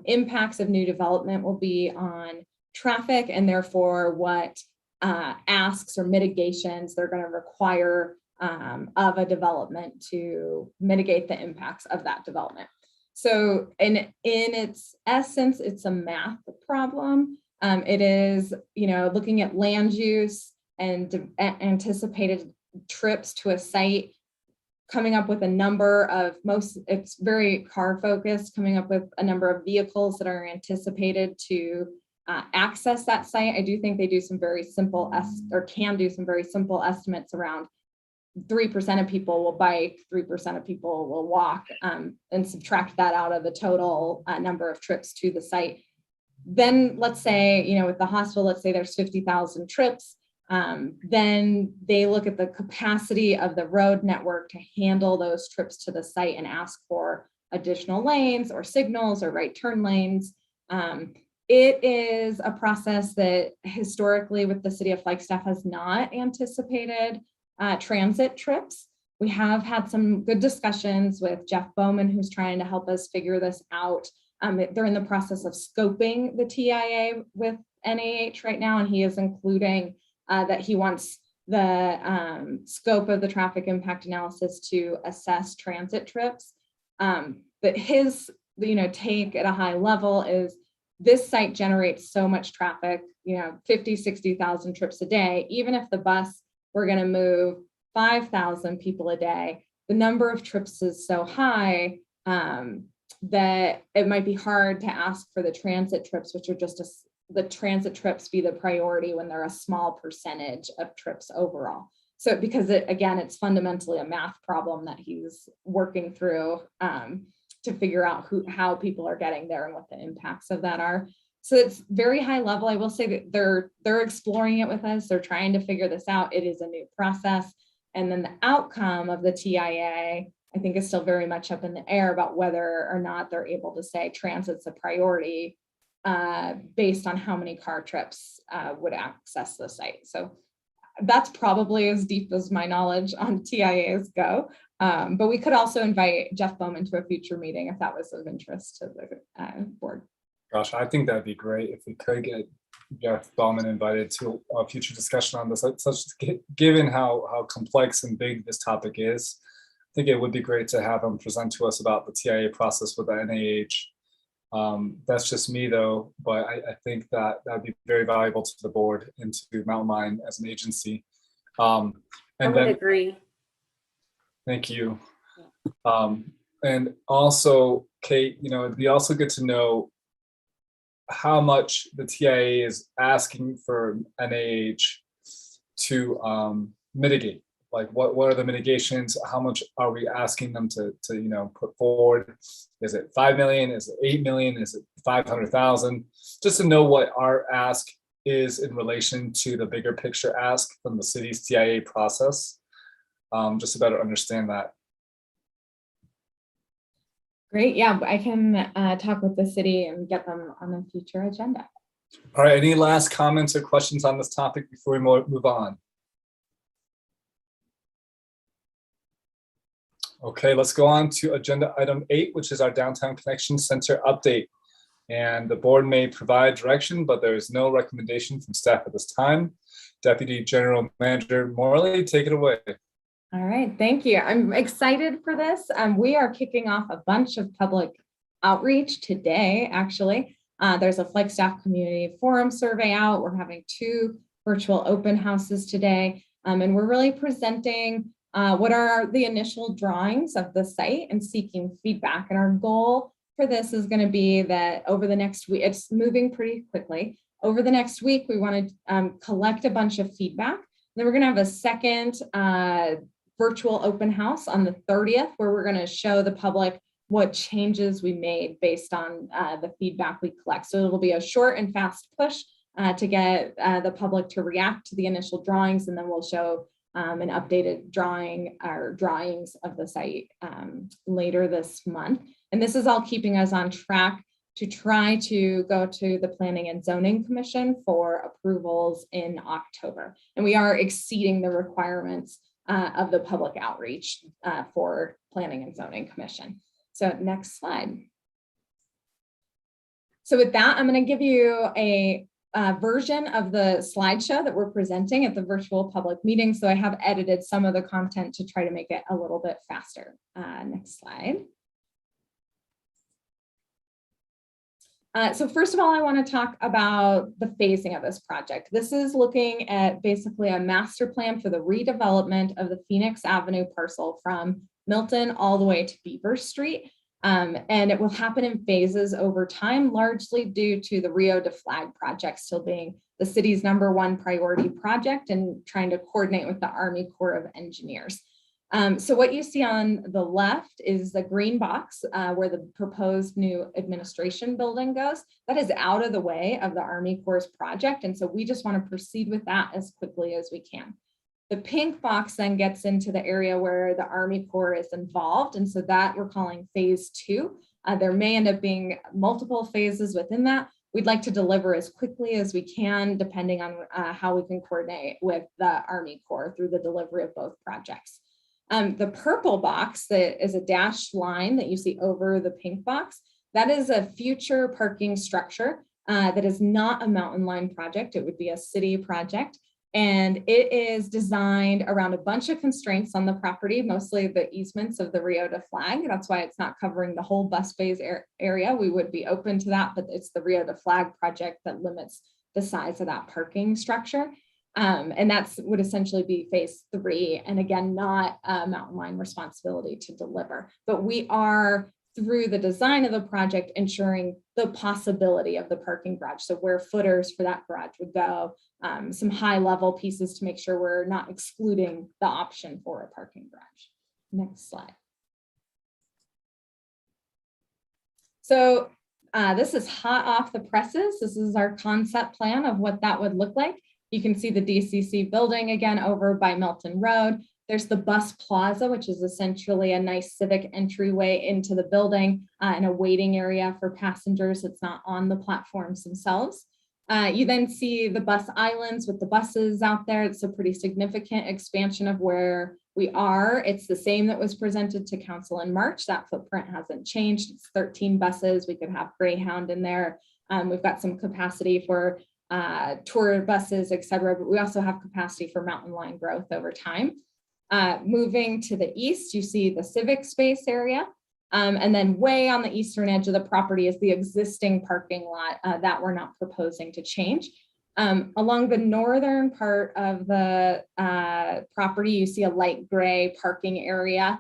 B: impacts of new development will be on traffic, and therefore what asks or mitigations they're going to require of a development to mitigate the impacts of that development. So in its essence, it's a math problem. It is, looking at land use and anticipated trips to a site, coming up with a number of it's very car focused, coming up with a number of vehicles that are anticipated to access that site. I do think they do some very simple can do some very simple estimates around 3% of people will bike, 3% of people will walk, and subtract that out of the total number of trips to the site. Then let's say, with the hospital, let's say there's 50,000 trips. Then they look at the capacity of the road network to handle those trips to the site and ask for additional lanes or signals or right turn lanes. It is a process that historically with the city of Flagstaff has not anticipated transit trips. We have had some good discussions with Jeff Bowman, who's trying to help us figure this out. They're in the process of scoping the TIA with NAH right now, and he is including that he wants the scope of the traffic impact analysis to assess transit trips. But his take at a high level is this site generates so much traffic, 50, 60,000 trips a day. Even if the bus were going to move 5,000 people a day, the number of trips is so high that it might be hard to ask for the transit trips, which are just the transit trips be the priority when they're a small percentage of trips overall. So because it's fundamentally a math problem that he's working through to figure out how people are getting there and what the impacts of that are. So it's very high level. I will say that they're exploring it with us. They're trying to figure this out. It is a new process. And then the outcome of the TIA, I think, is still very much up in the air about whether or not they're able to say transit's a priority based on how many car trips would access the site. So that's probably as deep as my knowledge on TIAs go. But we could also invite Jeff Bowman to a future meeting if that was of interest to the board.
C: Gosh, I think that'd be great if we could get Jeff Bowman invited to a future discussion on this. Given how complex and big this topic is, I think it would be great to have him present to us about the TIA process with the NAH. That's just me though, but I think that that'd be very valuable to the board and to Mountain Mine as an agency.
M: I would agree.
C: Thank you. And also, Kate, it'd be also good to know how much the TIA is asking for NAH to mitigate. Like what are the mitigations? How much are we asking them to put forward? Is it 5 million? Is it 8 million? Is it 500,000? Just to know what our ask is in relation to the bigger picture ask from the city's TIA process, just to better understand that.
B: Great. Yeah, I can talk with the city and get them on a future agenda.
C: All right. Any last comments or questions on this topic before we move on? Okay, let's go on to agenda item 8, which is our Downtown Connection Center update. And the board may provide direction, but there is no recommendation from staff at this time. Deputy General Manager Morley, take it away.
B: All right, thank you. I'm excited for this. We are kicking off a bunch of public outreach today, actually. There's a Flagstaff Community Forum survey out. We're having 2 virtual open houses today. And we're really presenting what are the initial drawings of the site and seeking feedback. And our goal for this is going to be that over the next week, it's moving pretty quickly. Over the next week, we want to collect a bunch of feedback. Then we're going to have a second virtual open house on the 30th, where we're going to show the public what changes we made based on the feedback we collect. So it'll be a short and fast push to get the public to react to the initial drawings, and then we'll show an updated drawing or drawings of the site later this month. And this is all keeping us on track to try to go to the Planning and Zoning Commission for approvals in October. And we are exceeding the requirements of the public outreach for Planning and Zoning Commission. So next slide. So with that, I'm going to give you a version of the slideshow that we're presenting at the virtual public meeting. So I have edited some of the content to try to make it a little bit faster. Next slide. So first of all, I want to talk about the phasing of this project. This is looking at basically a master plan for the redevelopment of the Phoenix Avenue parcel from Milton all the way to Beaver Street. And it will happen in phases over time, largely due to the Rio de Flag project still being the city's #1 priority project and trying to coordinate with the Army Corps of Engineers. So what you see on the left is the green box where the proposed new administration building goes. That is out of the way of the Army Corps' project. And so we just want to proceed with that as quickly as we can. The pink box then gets into the area where the Army Corps is involved. And so that we're calling phase 2. There may end up being multiple phases within that. We'd like to deliver as quickly as we can, depending on how we can coordinate with the Army Corps through the delivery of both projects. The purple box that is a dashed line that you see over the pink box, that is a future parking structure that is not a mountain line project. It would be a city project. And it is designed around a bunch of constraints on the property, mostly the easements of the Rio de Flag. That's why it's not covering the whole bus bays area. We would be open to that, but it's the Rio de Flag project that limits the size of that parking structure. And that's would essentially be phase 3. And again, not a mountain line responsibility to deliver, but we are through the design of the project, ensuring the possibility of the parking garage. So where footers for that garage would go, some high level pieces to make sure we're not excluding the option for a parking garage. Next slide. So this is hot off the presses. This is our concept plan of what that would look like. You can see the DCC building again over by Milton Road. There's the bus plaza, which is essentially a nice civic entryway into the building and a waiting area for passengers. It's not on the platforms themselves. You then see the bus islands with the buses out there. It's a pretty significant expansion of where we are. It's the same that was presented to council in March. That footprint hasn't changed. It's 13 buses. We could have Greyhound in there. We've got some capacity for tour buses, et cetera, but we also have capacity for mountain line growth over time. Moving to the east, you see the civic space area. And then way on the eastern edge of the property is the existing parking lot that we're not proposing to change. Along the northern part of the property, you see a light gray parking area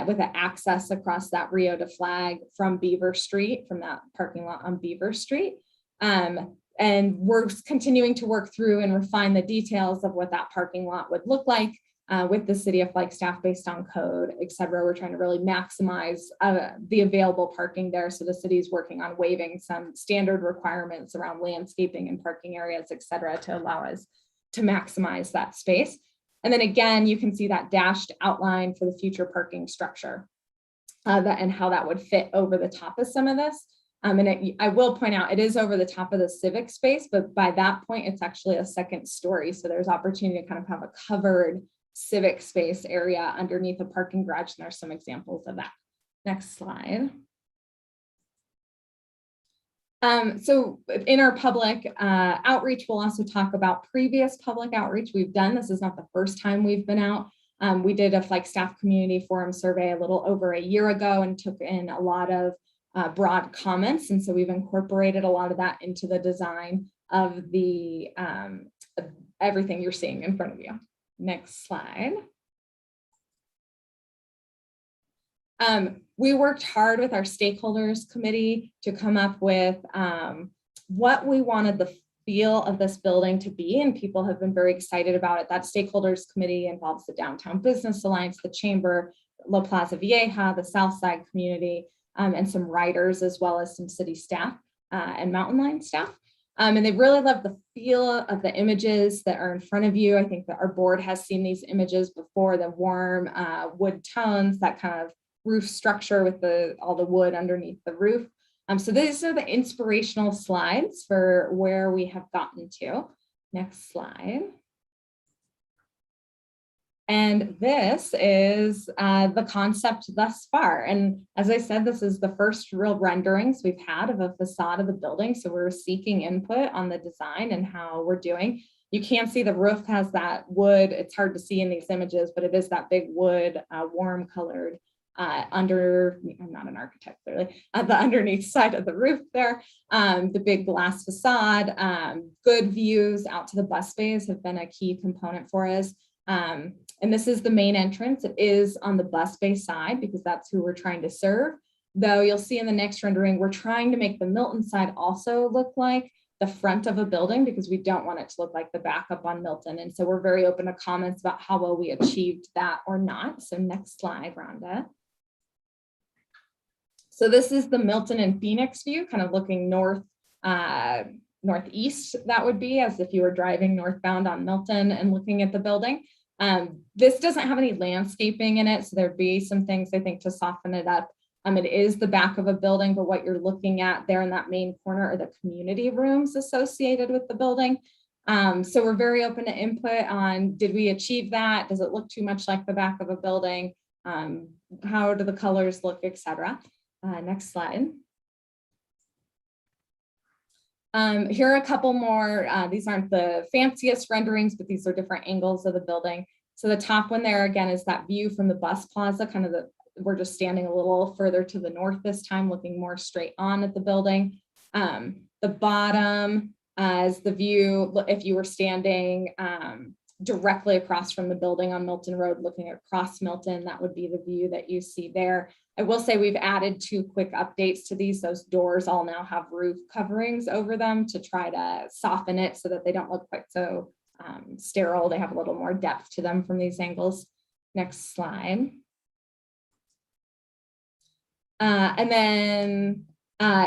B: with an access across that Rio de Flag from Beaver Street, from that parking lot on Beaver Street. And we're continuing to work through and refine the details of what that parking lot would look like with the city of Flagstaff based on code, et cetera. We're trying to really maximize the available parking there. So the city's working on waiving some standard requirements around landscaping and parking areas, et cetera, to allow us to maximize that space. And then again, you can see that dashed outline for the future parking structure and how that would fit over the top of some of this. I will point out it is over the top of the civic space, but by that point, it's actually a second story. So there's opportunity to kind of have a covered civic space area underneath a parking garage. And there's some examples of that. Next slide. So in our public outreach, we'll also talk about previous public outreach we've done. This is not the first time we've been out. We did a Flagstaff Community Forum survey a little over a year ago and took in a lot of broad comments. And so we've incorporated a lot of that into the design of the of everything you're seeing in front of you. Next slide. We worked hard with our stakeholders committee to come up with what we wanted the feel of this building to be, and people have been very excited about it. That stakeholders committee involves the Downtown Business Alliance, the Chamber, La Plaza Vieja, the South Side community, and some writers, as well as some city staff and Mountain Line staff. And they really love the feel of the images that are in front of you. I think that our board has seen these images before, the warm wood tones, that kind of roof structure with all the wood underneath the roof. So these are the inspirational slides for where we have gotten to. Next slide. And this is the concept thus far. And as I said, this is the first real renderings we've had of a facade of the building. So we're seeking input on the design and how we're doing. You can see the roof has that wood. It's hard to see in these images, but it is that big wood, warm colored under, I'm not an architect clearly, the underneath side of the roof there, the big glass facade, good views out to the bus bays have been a key component for us. And this is the main entrance. It is on the bus bay side because that's who we're trying to serve. Though you'll see in the next rendering, we're trying to make the Milton side also look like the front of a building because we don't want it to look like the backup on Milton. And so we're very open to comments about how well we achieved that or not. So next slide, Rhonda. So this is the Milton and Phoenix view, kind of looking north, northeast, that would be, as if you were driving northbound on Milton and looking at the building. This doesn't have any landscaping in it, so there'd be some things, I think, to soften it up. It is the back of a building, but what you're looking at there in that main corner are the community rooms associated with the building. So we're very open to input on, did we achieve that? Does it look too much like the back of a building? How do the colors look, etc. Next slide. Here are a couple more. These aren't the fanciest renderings, but these are different angles of the building. So the top one there again is that view from the bus plaza, kind of we're just standing a little further to the north this time, looking more straight on at the building. The bottom is the view, if you were standing directly across from the building on Milton Road, looking across Milton, that would be the view that you see there. I will say we've added 2 quick updates to these. Those doors all now have roof coverings over them to try to soften it so that they don't look quite so sterile. They have a little more depth to them from these angles. Next slide. And then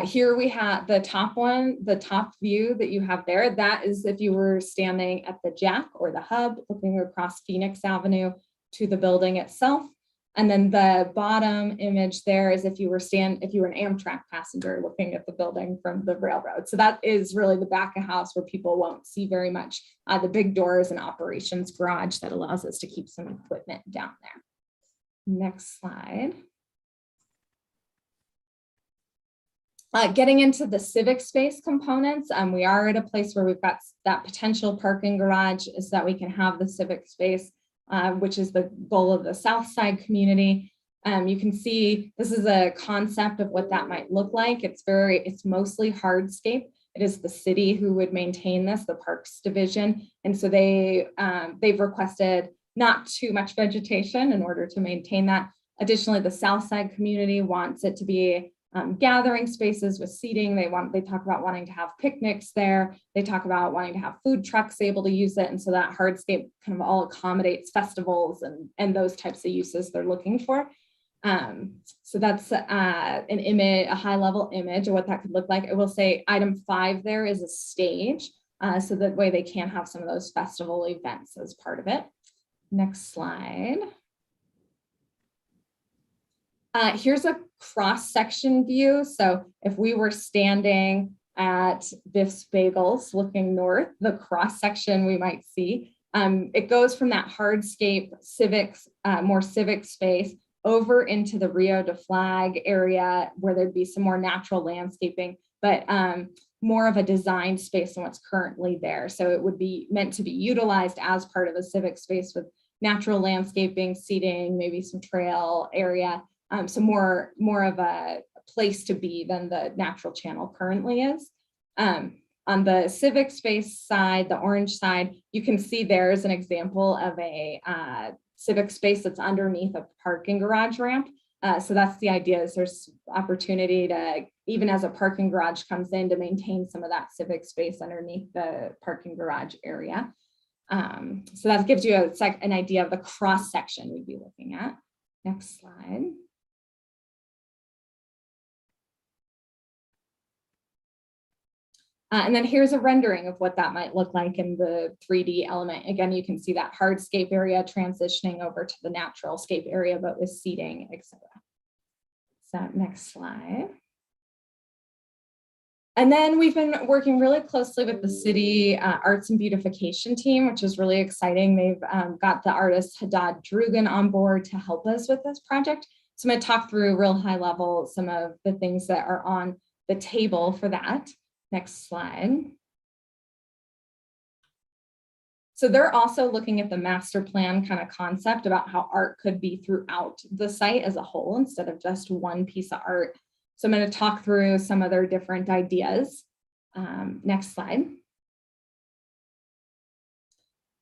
B: here we have the top one, the top view that you have there. That is if you were standing at the Jack or the Hub, looking across Phoenix Avenue to the building itself. And then the bottom image there is if you were an Amtrak passenger looking at the building from the railroad. So that is really the back of house where people won't see very much. The big doors and operations garage that allows us to keep some equipment down there. Next slide. Getting into the civic space components, we are at a place where we've got that potential parking garage is that we can have the civic space, which is the goal of the South Side community. You can see this is a concept of what that might look like. It's mostly hardscape. It is the city who would maintain this, the Parks Division. And so they've requested not too much vegetation in order to maintain that. Additionally, the South Side community wants it to be gathering spaces with seating. They talk about wanting to have picnics there. They talk about wanting to have food trucks able to use it. And so that hardscape kind of all accommodates festivals and those types of uses they're looking for. So that's an image, a high level image of what that could look like. I will say item 5 there is a stage. So that way they can have some of those festival events as part of it. Next slide. Here's a cross-section view. So if we were standing at Biff's Bagels looking north, the cross-section we might see, it goes from that hardscape more civic space over into the Rio de Flag area where there'd be some more natural landscaping, but more of a design space than what's currently there. So it would be meant to be utilized as part of a civic space with natural landscaping, seating, maybe some trail area. So more of a place to be than the natural channel currently is. On the civic space side, the orange side, you can see there's an example of a civic space that's underneath a parking garage ramp. So that's the idea, is there's opportunity to, even as a parking garage comes in, to maintain some of that civic space underneath the parking garage area. So that gives you an idea of the cross section we'd be looking at. Next slide. And then here's a rendering of what that might look like in the 3D element. Again, you can see that hardscape area transitioning over to the natural scape area, but with seating, etc. So next slide. And then we've been working really closely with the city arts and beautification team, which is really exciting. They've got the artist Haddad Drugan on board to help us with this project. So I'm going to talk through real high level some of the things that are on the table for that. Next slide. So they're also looking at the master plan kind of concept about how art could be throughout the site as a whole instead of just one piece of art. So I'm going to talk through some of their different ideas. Next slide.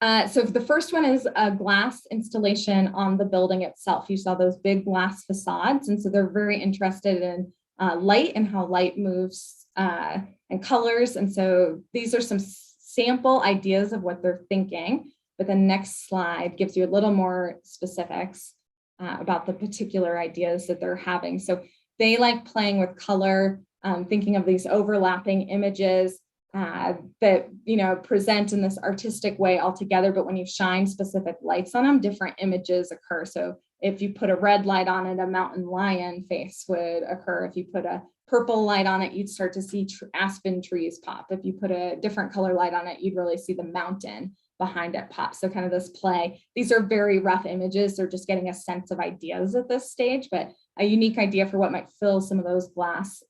B: So the first one is a glass installation on the building itself. You saw those big glass facades, and so they're very interested in light and how light moves and colors. And so these are some sample ideas of what they're thinking, but the next slide gives you a little more specifics about the particular ideas that they're having. So they like playing with color, thinking of these overlapping images that, you know, present in this artistic way altogether, but when you shine specific lights on them, different images occur. So if you put a red light on it, a mountain lion face would occur. If you put a purple light on it, you'd start to see aspen trees pop. If you put a different color light on it, you'd really see the mountain behind it pop. So kind of this play. These are very rough images. They're just getting a sense of ideas at this stage, but a unique idea for what might fill some of those glass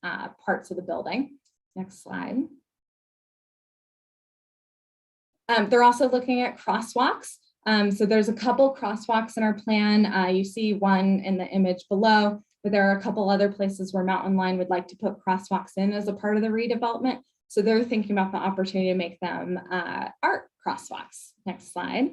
B: parts of the building. Next slide. They're also looking at crosswalks. So there's a couple crosswalks in our plan. You see one in the image below, but there are a couple other places where Mountain Line would like to put crosswalks in as a part of the redevelopment. So they're thinking about the opportunity to make them art crosswalks. Next slide.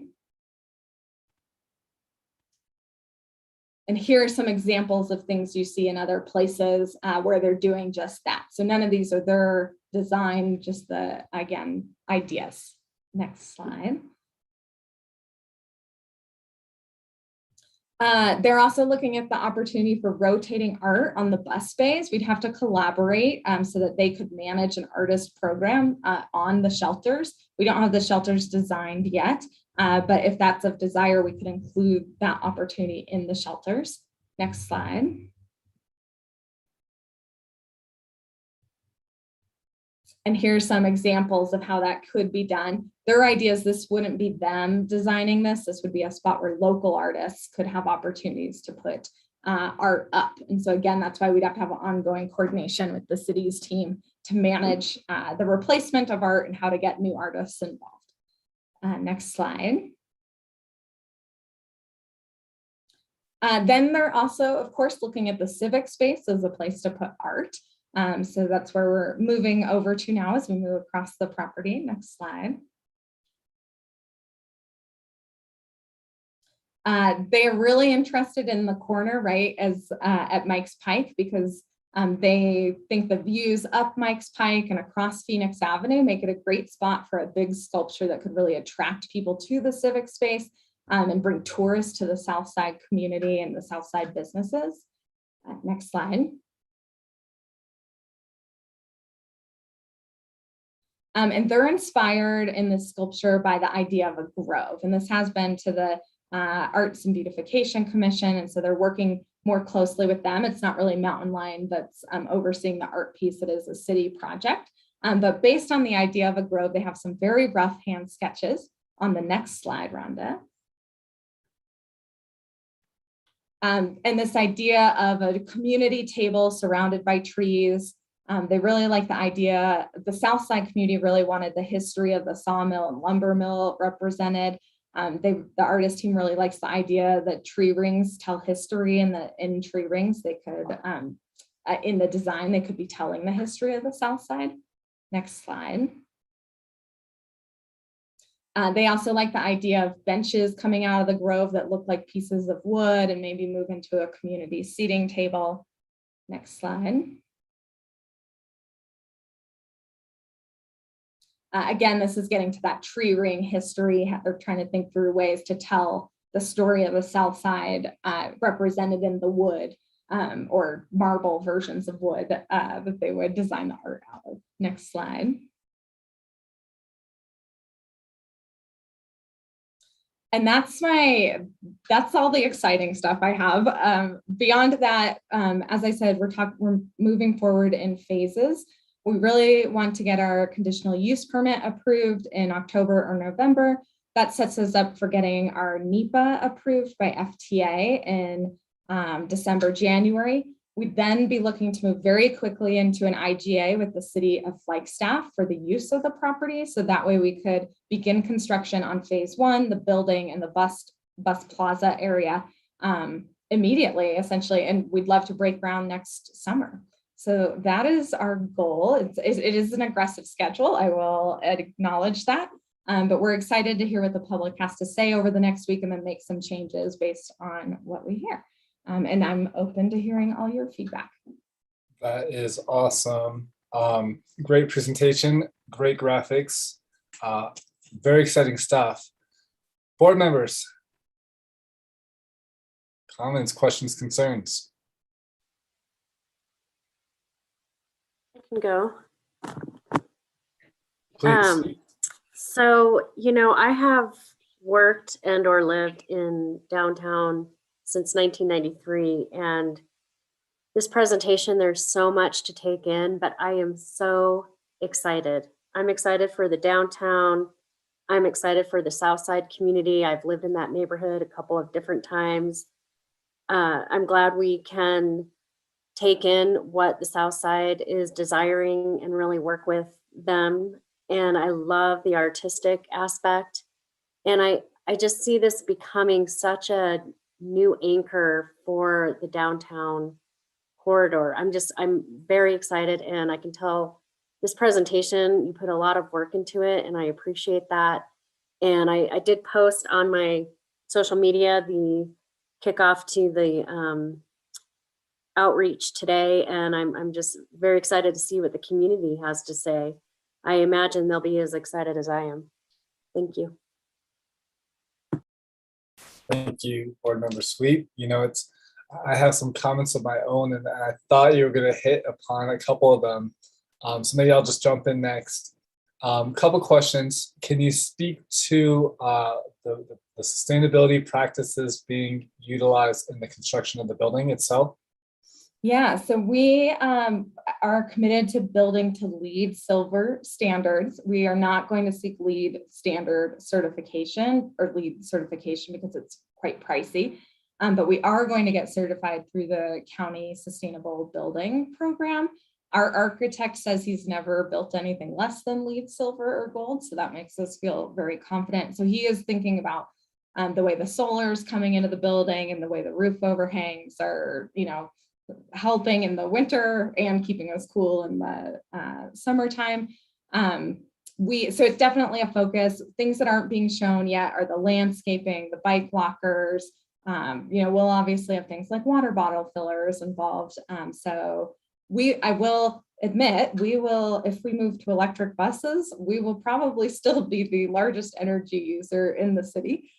B: And here are some examples of things you see in other places where they're doing just that. So none of these are their design, just the, again, ideas. Next slide. They're also looking at the opportunity for rotating art on the bus bays. We'd have to collaborate so that they could manage an artist program on the shelters. We don't have the shelters designed yet, but if that's of desire, we could include that opportunity in the shelters. Next slide. And here's some examples of how that could be done. Their ideas, this wouldn't be them designing this. This would be a spot where local artists could have opportunities to put art up. And so again, that's why we'd have to have an ongoing coordination with the city's team to manage the replacement of art and how to get new artists involved. Next slide. Then they're also, of course, looking at the civic space as a place to put art. So that's where we're moving over to now as we move across the property. Next slide. They're really interested in the corner, right, as at Mike's Pike, because they think the views up Mike's Pike and across Phoenix Avenue make it a great spot for a big sculpture that could really attract people to the civic space and bring tourists to the South Side community and the South Side businesses. Next slide. And they're inspired in this sculpture by the idea of a grove. And this has been to the Arts and Beautification Commission. And so they're working more closely with them. It's not really Mountain Line that's overseeing the art piece. It is a city project. But based on the idea of a grove, they have some very rough hand sketches on the next slide, Rhonda. And this idea of a community table surrounded by trees. They really like the idea. The South Side community really wanted the history of the sawmill and lumber mill represented. The artist team really likes the idea that tree rings tell history, and that in tree rings they could in the design, they could be telling the history of the South Side. Next slide. They also like the idea of benches coming out of the grove that look like pieces of wood and maybe move into a community seating table. Next slide. Again, this is getting to that tree ring history. They're trying to think through ways to tell the story of the South Side represented in the wood or marble versions of wood that they would design the art out of. Next slide. And that's all the exciting stuff I have. Beyond that, as I said, we're moving forward in phases. We really want to get our conditional use permit approved in October or November. That sets us up for getting our NEPA approved by FTA in December, January. We'd then be looking to move very quickly into an IGA with the City of Flagstaff for the use of the property. So that way we could begin construction on phase 1, the building and the bus plaza area immediately, essentially. And we'd love to break ground next summer. So that is our goal. It is an aggressive schedule. I will acknowledge that. But we're excited to hear what the public has to say over the next week and then make some changes based on what we hear. And I'm open to hearing all your feedback.
C: That is awesome. Great presentation, great graphics, very exciting stuff. Board members, comments, questions, concerns?
M: I can go.
C: Please.
M: So, I have worked and or lived in downtown since 1993, and this presentation, there's so much to take in, but I am so excited. I'm excited for the downtown. I'm excited for the South Side community. I've lived in that neighborhood a couple of different times. I'm glad we can take in what the South Side is desiring and really work with them. And I love the artistic aspect. And I just see this becoming such a new anchor for the downtown corridor. I'm very excited, and I can tell this presentation, you put a lot of work into it, and I appreciate that. And I did post on my social media the kickoff to the outreach today, and I'm just very excited to see what the community has to say. I imagine they'll be as excited as I am. Thank you.
C: Thank you, Board Member Sweet. I have some comments of my own, and I thought you were going to hit upon a couple of them. So maybe I'll just jump in next. Couple questions. Can you speak to the sustainability practices being utilized in the construction of the building itself?
B: Yeah, so we are committed to building to LEED Silver standards. We are not going to seek LEED standard certification or LEED certification because it's quite pricey, but we are going to get certified through the County Sustainable Building Program. Our architect says he's never built anything less than LEED Silver or Gold, so that makes us feel very confident. So he is thinking about the way the solar is coming into the building and the way the roof overhangs are, helping in the winter and keeping us cool in the summertime. So it's definitely a focus. Things that aren't being shown yet are the landscaping, the bike lockers. We'll obviously have things like water bottle fillers involved. So I will admit, if we move to electric buses, we will probably still be the largest energy user in the city.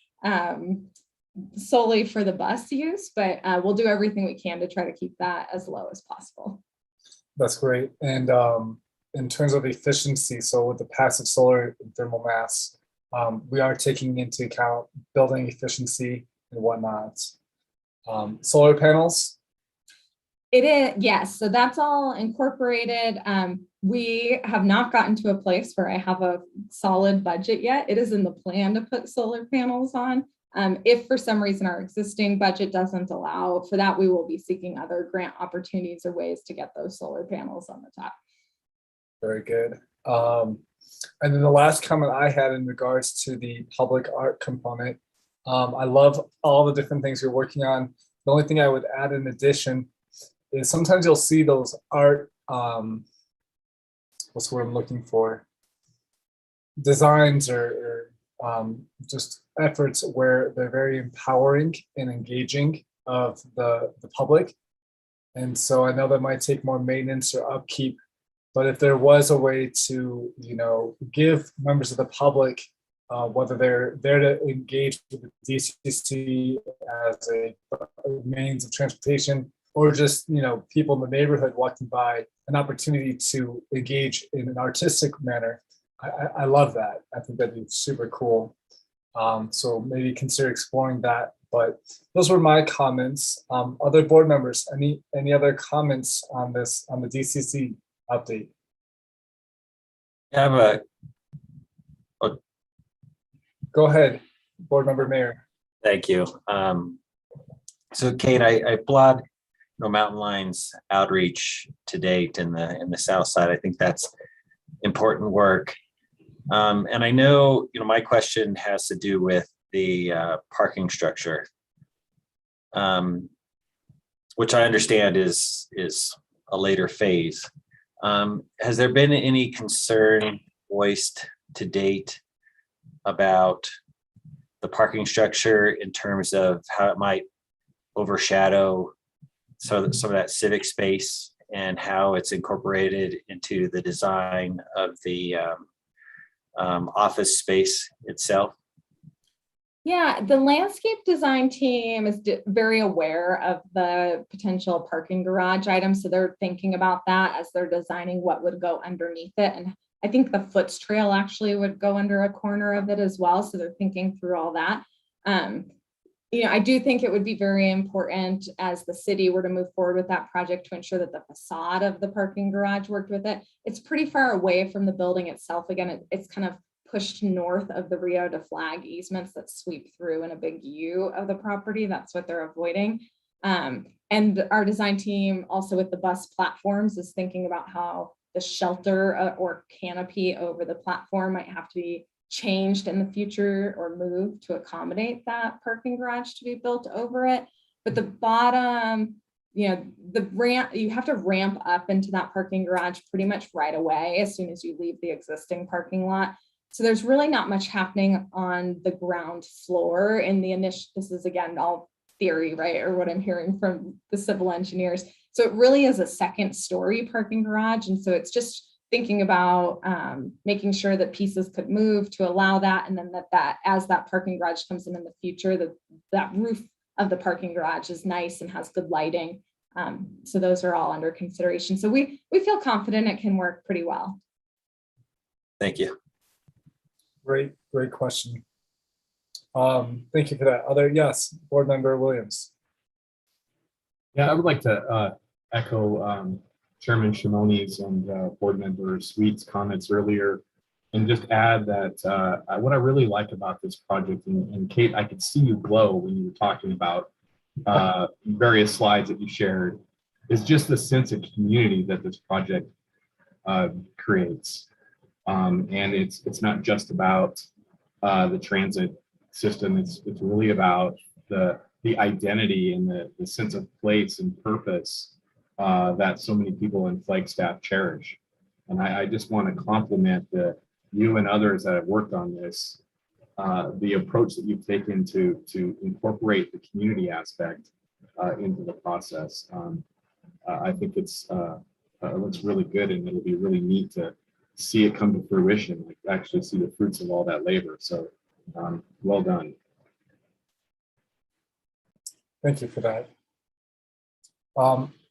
B: Solely for the bus use, but we'll do everything we can to try to keep that as low as possible.
C: That's great. And in terms of efficiency, so with the passive solar and thermal mass, we are taking into account building efficiency and whatnot. Solar panels?
B: It is, yes. So that's all incorporated. We have not gotten to a place where I have a solid budget yet. It is in the plan to put solar panels on. If for some reason our existing budget doesn't allow for that, we will be seeking other grant opportunities or ways to get those solar panels on the top.
C: Very good. And then the last comment I had in regards to the public art component, I love all the different things you're working on. The only thing I would add in addition is sometimes you'll see those art, what's the word I'm looking for? Designs or just efforts where they're very empowering and engaging of the public. And so I know that might take more maintenance or upkeep, but if there was a way to, give members of the public, whether they're there to engage with the DCC as a means of transportation, or just, people in the neighborhood walking by, an opportunity to engage in an artistic manner, I love that. I think that'd be super cool. So maybe consider exploring that. But those were my comments. Other board members, any other comments on this, on the DCC update?
L: I have
C: Go ahead, board member Mayor.
L: thank you. So Kate, I applaud Mountain Lions outreach to date in the South Side. I think that's important work. And I know, my question has to do with the parking structure, which I understand is a later phase. Has there been any concern voiced to date about the parking structure in terms of how it might overshadow some of that civic space and how it's incorporated into the design of the office space itself?
B: Yeah, the landscape design team is very aware of the potential parking garage items. So they're thinking about that as they're designing what would go underneath it. And I think the Foots Trail actually would go under a corner of it as well. So they're thinking through all that. I do think it would be very important as the city were to move forward with that project to ensure that the facade of the parking garage worked with it. It's pretty far away from the building itself. Again, it's kind of pushed north of the Rio de Flag easements that sweep through in a big U of the property. That's what they're avoiding. And our design team also with the bus platforms is thinking about how the shelter or canopy over the platform might have to be changed in the future or moved to accommodate that parking garage to be built over it. But the bottom, the ramp, you have to ramp up into that parking garage pretty much right away as soon as you leave the existing parking lot. So there's really not much happening on the ground floor in the initial, this is again, all theory, right? Or what I'm hearing from the civil engineers. So it really is a second story parking garage. And so it's just thinking about making sure that pieces could move to allow that. And then that as that parking garage comes in the future, that roof of the parking garage is nice and has good lighting. So those are all under consideration. So we feel confident it can work pretty well.
L: Thank you.
C: Great question. Thank you for that. Yes, board member Williams.
J: Yeah, I would like to echo Chairman Shimoni's and board member Sweet's comments earlier, and just add that what I really like about this project, and Kate, I could see you glow when you were talking about various slides that you shared, is just the sense of community that this project creates. And it's not just about the transit system. It's really about the identity and the sense of place and purpose that so many people in Flagstaff cherish. And I just want to compliment you and others that have worked on this, the approach that you've taken to incorporate the community aspect into the process. I think it looks really good, and it'll be really neat to see it come to fruition, like actually see the fruits of all that labor. So well done.
C: Thank you for that.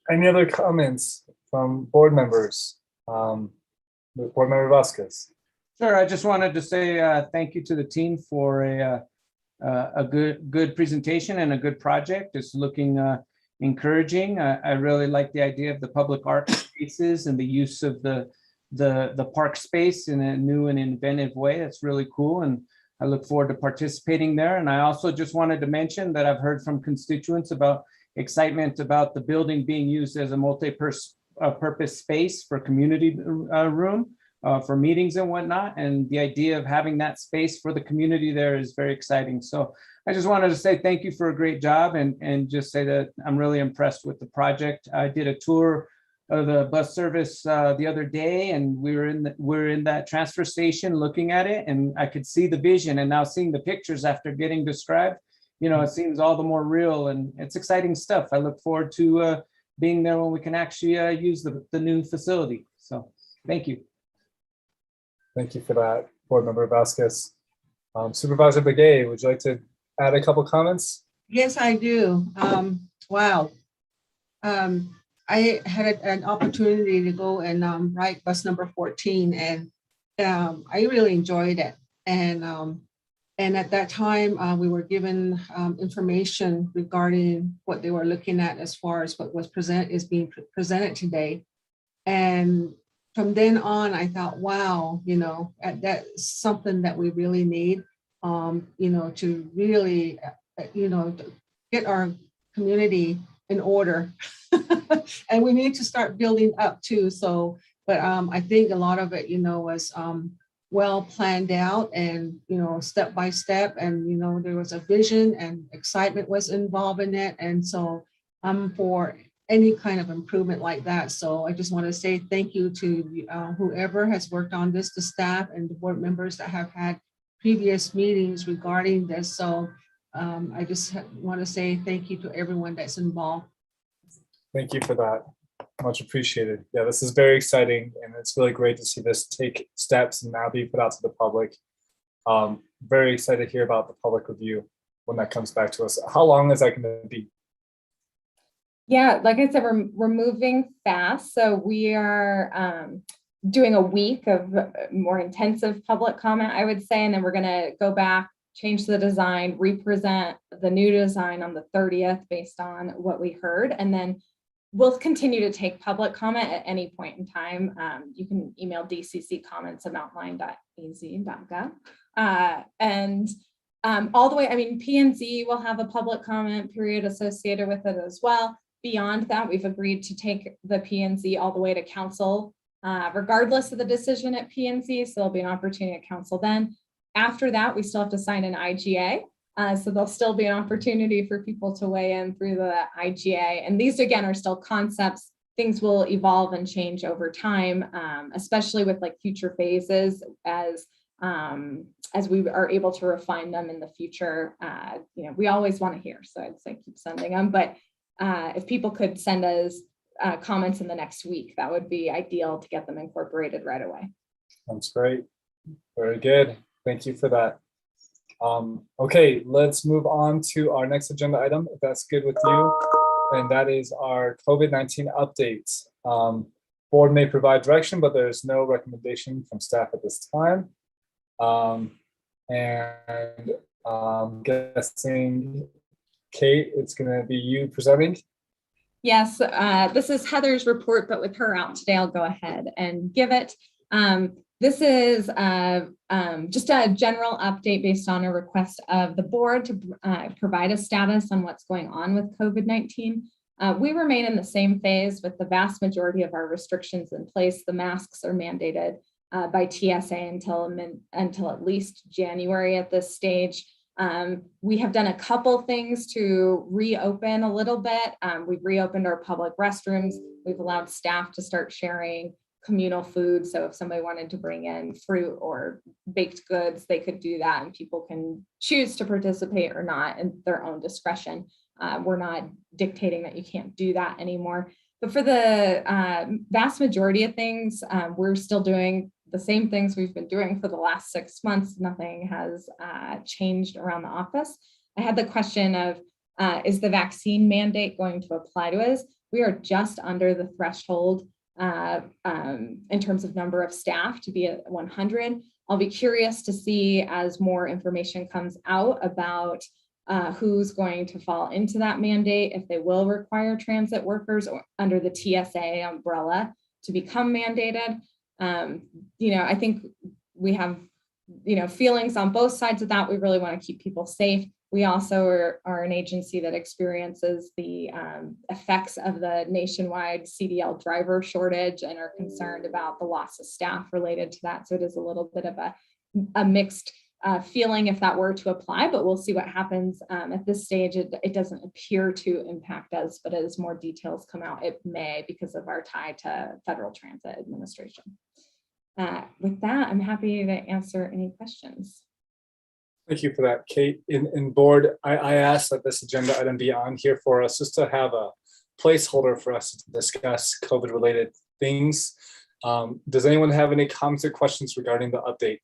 C: Any other comments from board members? Board member Vasquez.
F: Sure, I just wanted to say thank you to the team for a good presentation and a good project. It's looking encouraging. I really like the idea of the public art spaces and the use of the park space in a new and inventive way. That's really cool, and I look forward to participating there. And I also just wanted to mention that I've heard from constituents about excitement about the building being used as a multi-purpose space for community room, for meetings and whatnot. And the idea of having that space for the community there is very exciting. So I just wanted to say thank you for a great job and just say that I'm really impressed with the project. I did a tour of the bus service the other day, and we're in that transfer station looking at it, and I could see the vision. And now seeing the pictures after getting described, you know, it seems all the more real, and it's exciting stuff. I look forward to being there when we can actually use the new facility. So thank you.
C: Thank you for that, Board Member Vasquez. Supervisor Begay, would you like to add a couple comments?
E: Yes, I do. Wow. I had an opportunity to go and ride bus number 14, and I really enjoyed it. And at that time, we were given information regarding what they were looking at as far as what was being presented today. And from then on, I thought, wow, you know, that's something that we really need, you know, to really, you know, get our community in order. And we need to start building up too. So, but I think a lot of it, you know, was well planned out and, you know, step by step. And, you know, there was a vision and excitement was involved in it. And so I'm for any kind of improvement like that. So I just want to say thank you to whoever has worked on this, the staff and the board members that have had previous meetings regarding this. So I just want to say thank you to everyone that's involved.
C: Thank you for that. Much appreciated. Yeah, this is very exciting, and it's really great to see this take steps and now be put out to the public. Very excited to hear about the public review when that comes back to us. How long is that going to be?
B: Yeah, like I said, we're moving fast. So we are doing a week of more intensive public comment, I would say, and then we're going to go back, change the design, represent the new design on the 30th based on what we heard. And then we'll continue to take public comment at any point in time. You can email dcc@mountainline.az.gov. And all the way, I mean, P&Z will have a public comment period associated with it as well. Beyond that, we've agreed to take the P&Z all the way to council, regardless of the decision at P&Z. So there'll be an opportunity at council then. After that, we still have to sign an IGA. So there'll still be an opportunity for people to weigh in through the IGA. And these, again, are still concepts. Things will evolve and change over time, especially with like future phases as we are able to refine them in the future. You know, we always want to hear, so I'd say keep sending them. But if people could send us comments in the next week, that would be ideal to get them incorporated right away.
C: That's great. Very good. Thank you for that. Okay, let's move on to our next agenda item, if that's good with you. And that is our COVID-19 updates. Board may provide direction, but there is no recommendation from staff at this time. Guessing, Kate, it's going to be you presenting.
B: Yes, this is Heather's report, but with her out today, I'll go ahead and give it. This is just a general update based on a request of the board to provide a status on what's going on with COVID-19. We remain in the same phase with the vast majority of our restrictions in place. The masks are mandated by TSA until at least January at this stage. We have done a couple things to reopen a little bit. We've reopened our public restrooms. We've allowed staff to start sharing communal food. So if somebody wanted to bring in fruit or baked goods, they could do that, and people can choose to participate or not in their own discretion. We're not dictating that you can't do that anymore. But for the vast majority of things, we're still doing the same things we've been doing for the last 6 months. Nothing has changed around the office. I had the question of, is the vaccine mandate going to apply to us? We are just under the threshold in terms of number of staff to be at 100. I'll be curious to see as more information comes out about who's going to fall into that mandate, if they will require transit workers or under the TSA umbrella to become mandated. You know, I think we have, you know, feelings on both sides of that. We really want to keep people safe. We also are an agency that experiences the effects of the nationwide CDL driver shortage and are concerned about the loss of staff related to that. So it is a little bit of a mixed feeling if that were to apply, but we'll see what happens. At this stage, it doesn't appear to impact us, but as more details come out, it may because of our tie to Federal Transit Administration. With that, I'm happy to answer any questions.
C: Thank you for that, Kate. In board, I asked that this agenda item be on here for us just to have a placeholder for us to discuss COVID-related things. Does anyone have any comments or questions regarding the update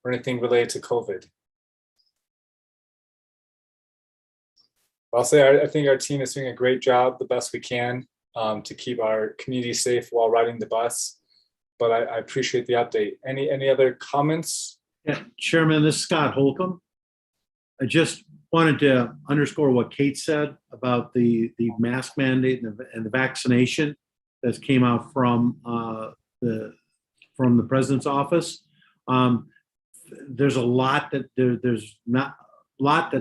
C: or anything related to COVID? I'll say I think our team is doing a great job, the best we can, to keep our community safe while riding the bus. But I appreciate the update. Any other comments?
N: Yeah, Chairman, this is Scott Holcomb. I just wanted to underscore what Kate said about the mask mandate and the vaccination that came out from the president's office. There's a lot that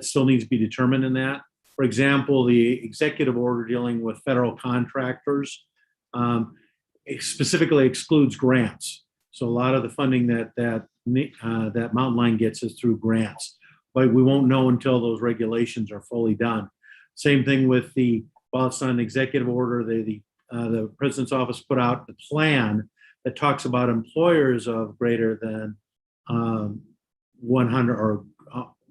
N: still needs to be determined in that. For example, the executive order dealing with federal contractors specifically excludes grants. So a lot of the funding that Mountain Line gets is through grants, but we won't know until those regulations are fully done. Same thing with while it's not an executive order, the president's office put out the plan that talks about employers of greater than 100 or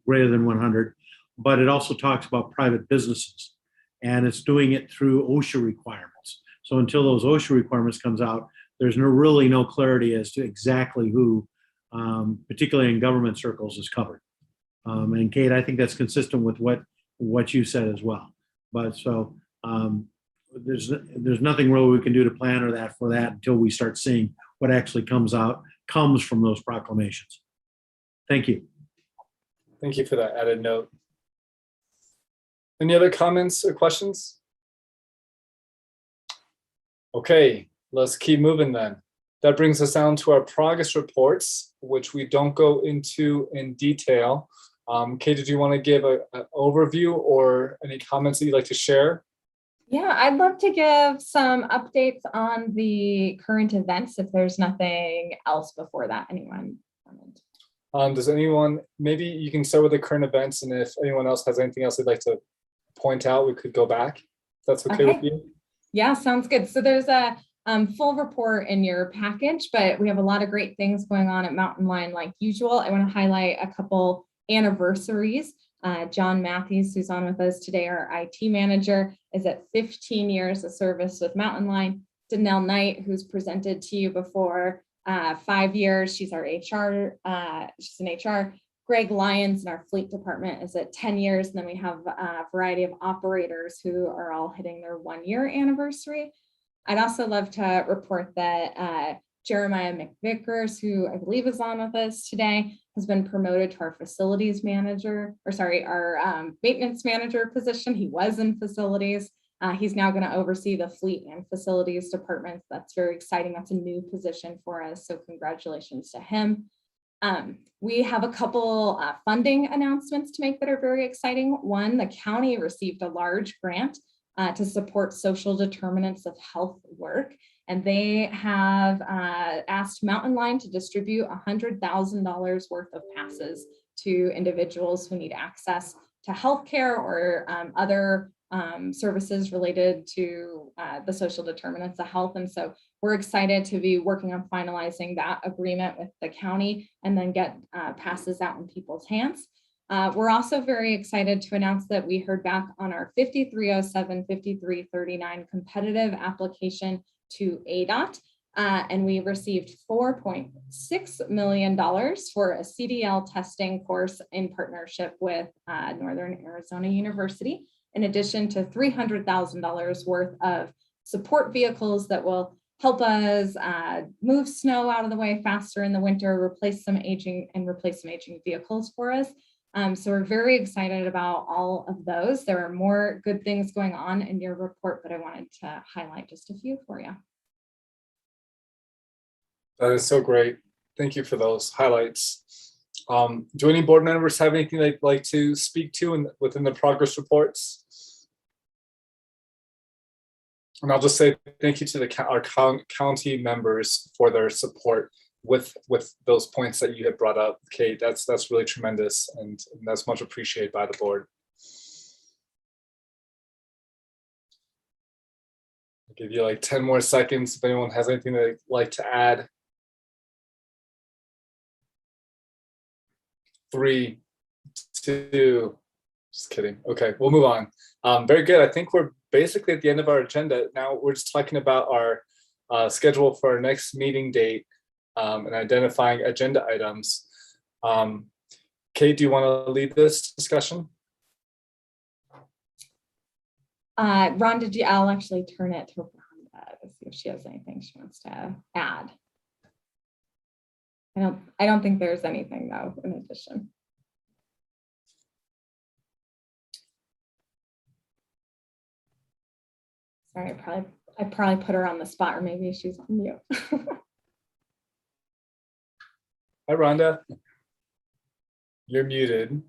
N: greater than 100, but it also talks about private businesses, and it's doing it through OSHA requirements. So until those OSHA requirements comes out, there's really no clarity as to exactly who, particularly in government circles, is covered. And Kate, I think that's consistent with what you said as well. But so there's nothing really we can do to plan or for that until we start seeing what actually comes from those proclamations. Thank you.
C: Thank you for that added note. Any other comments or questions? Okay, let's keep moving then. That brings us down to our progress reports, which we don't go into in detail. Kate, did you want to give an overview or any comments that you'd like to share?
B: Yeah, I'd love to give some updates on the current events if there's nothing else before that. Anyone?
C: Does anyone, maybe you can start with the current events, and if anyone else has anything else they'd like to point out, we could go back. If that's okay with you?
B: Yeah, sounds good. So there's a full report in your package, but we have a lot of great things going on at Mountain Line like usual. I want to highlight a couple anniversaries. John Matthews, who's on with us today, our IT manager, is at 15 years of service with Mountain Line. Danelle Knight, who's presented to you before, 5 years. She's our HR, she's in HR. Greg Lyons in our fleet department is at 10 years. And then we have a variety of operators who are all hitting their 1 year anniversary. I'd also love to report that Jeremiah McVickers, who I believe is on with us today, has been promoted to our facilities manager, our maintenance manager position. He was in facilities. He's now going to oversee the fleet and facilities departments. That's very exciting. That's a new position for us. So congratulations to him. We have a couple funding announcements to make that are very exciting. One, the county received a large grant to support social determinants of health work. And they have asked Mountain Line to distribute $100,000 worth of passes to individuals who need access to healthcare or other services related to the social determinants of health. And so we're excited to be working on finalizing that agreement with the county and then get passes out in people's hands. We're also very excited to announce that we heard back on our 5307, 5339 competitive application to ADOT, and we received $4.6 million for a CDL testing course in partnership with Northern Arizona University, in addition to $300,000 worth of support vehicles that will help us move snow out of the way faster in the winter, replace some aging vehicles for us. So we're very excited about all of those. There are more good things going on in your report, but I wanted to highlight just a few for you.
C: That is so great. Thank you for those highlights. Do any board members have anything they'd like to speak to within the progress reports? And I'll just say thank you to our county members for their support with those points that you had brought up, Kate. That's really tremendous, and that's much appreciated by the board. I'll give you like 10 more seconds if anyone has anything they'd like to add. 3, 2, just kidding. Okay, we'll move on. Very good. I think we're basically at the end of our agenda. Now we're just talking about our schedule for our next meeting date and identifying agenda items. Kate, do you want to lead this discussion?
B: Rhonda, I'll actually turn it to Rhonda to see if she has anything she wants to add. I don't think there's anything though in addition. Sorry, I probably put her on the spot, or maybe she's on mute.
C: Hi, Rhonda. You're muted.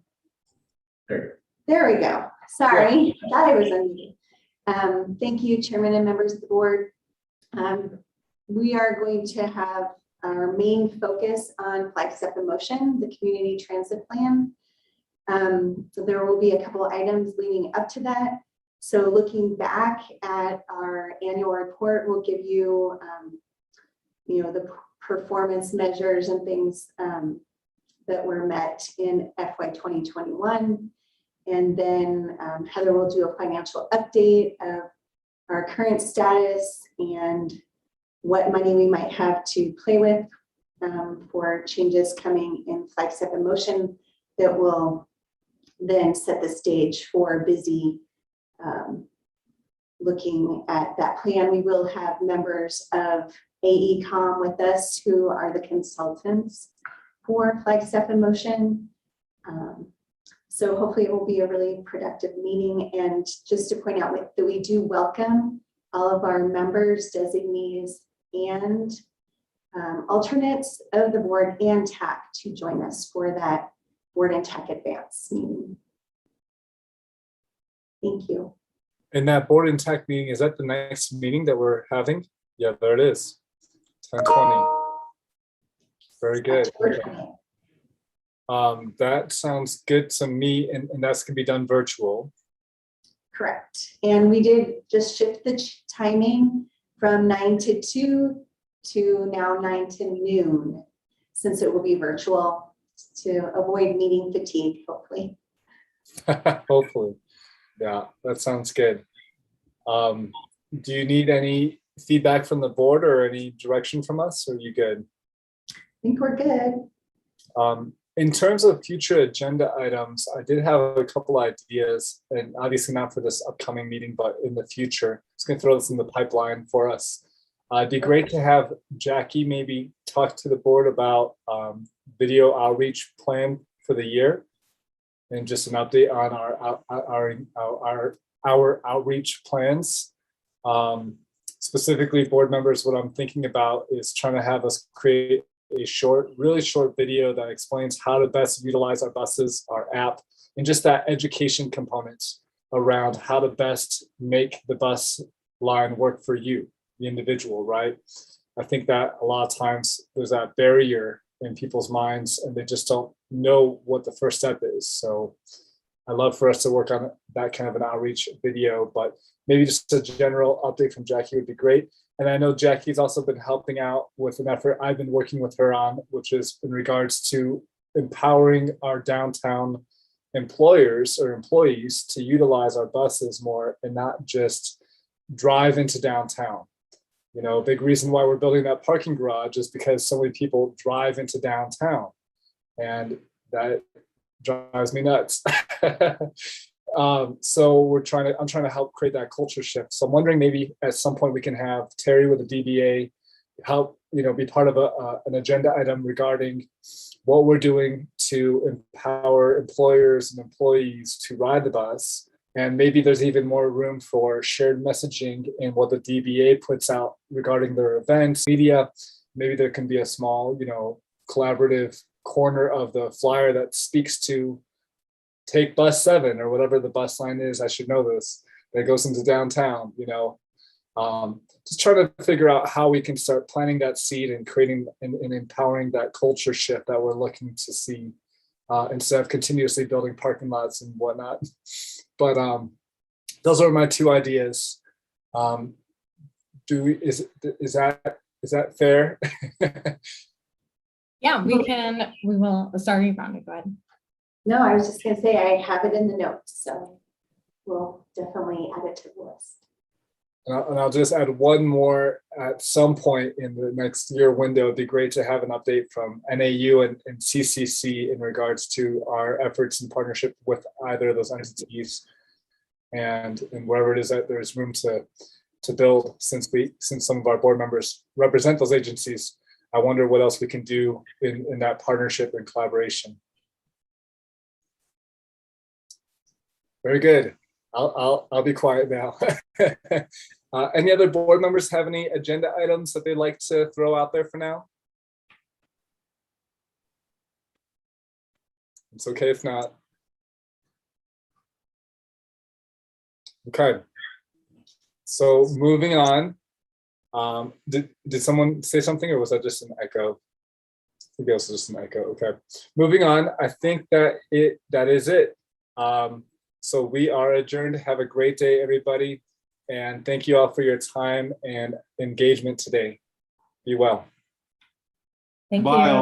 D: There we go. Sorry, I thought I was unmuted. Thank you, Chairman and members of the board. We are going to have our main focus on Flagstaff in Motion, the community transit plan. So there will be a couple of items leading up to that. So looking back at our annual report, we'll give you, the performance measures and things that were met in FY 2021. And then Heather will do a financial update of our current status and what money we might have to play with for changes coming in Flagstaff in Motion that will then set the stage for busy looking at that plan. We will have members of AECOM with us who are the consultants for Flagstaff in Motion. So hopefully it will be a really productive meeting. And just to point out that we do welcome all of our members, designees, and alternates of the board and TAC to join us for that board and TAC advance meeting. Thank you.
C: And that board and TAC meeting, is that the next meeting that we're having? Yeah, there it is. 10:20. Very good. That sounds good to me, and that's gonna be done virtual.
D: Correct. And we did just shift the timing from 9 to 2 to now 9 to noon, since it will be virtual to avoid meeting fatigue, hopefully.
C: Hopefully. Yeah, that sounds good. Do you need any feedback from the board or any direction from us, or are you good?
D: I think we're good.
C: In terms of future agenda items, I did have a couple ideas, and obviously not for this upcoming meeting, but in the future. Just gonna throw this in the pipeline for us. It'd be great to have Jackie maybe talk to the board about video outreach plan for the year, and just an update on our outreach plans. Specifically, board members, what I'm thinking about is trying to have us create a really short video that explains how to best utilize our buses, our app, and just that education component around how to best make the bus line work for you, the individual, right? I think that a lot of times there's that barrier in people's minds and they just don't know what the first step is. So I'd love for us to work on that kind of an outreach video, but maybe just a general update from Jackie would be great. And I know Jackie's also been helping out with an effort I've been working with her on, which is in regards to empowering our downtown employers or employees to utilize our buses more and not just drive into downtown. You know, a big reason why we're building that parking garage is because so many people drive into downtown, and that drives me nuts. So I'm trying to help create that culture shift. So I'm wondering maybe at some point we can have Terry with the DBA help, be part of an agenda item regarding what we're doing to empower employers and employees to ride the bus. And maybe there's even more room for shared messaging in what the DBA puts out regarding their events, media. Maybe there can be a small, collaborative corner of the flyer that speaks to take bus 7 or whatever the bus line is. I should know this. That goes into downtown, just trying to figure out how we can start planting that seed and creating and empowering that culture shift that we're looking to see, instead of continuously building parking lots and whatnot. But those are my 2 ideas. Is that fair?
B: Yeah, we will, sorry, Rhonda, go ahead.
D: No, I was just gonna say, I have it in the notes, so we'll definitely add it to the list.
C: And I'll just add one more. At some point in the next year window, it'd be great to have an update from NAU and CCC in regards to our efforts in partnership with either of those entities, and wherever it is that there's room to build, since some of our board members represent those agencies. I wonder what else we can do in that partnership and collaboration. Very good. I'll be quiet now. Any other board members have any agenda items that they'd like to throw out there for now? It's okay if not. Okay. So moving on. Did someone say something, or was that just an echo? I think it was just an echo. Okay. Moving on. I think that is it. So we are adjourned. Have a great day, everybody. And thank you all for your time and engagement today. Be well.
B: Thank
N: Bye,
B: you.
N: all.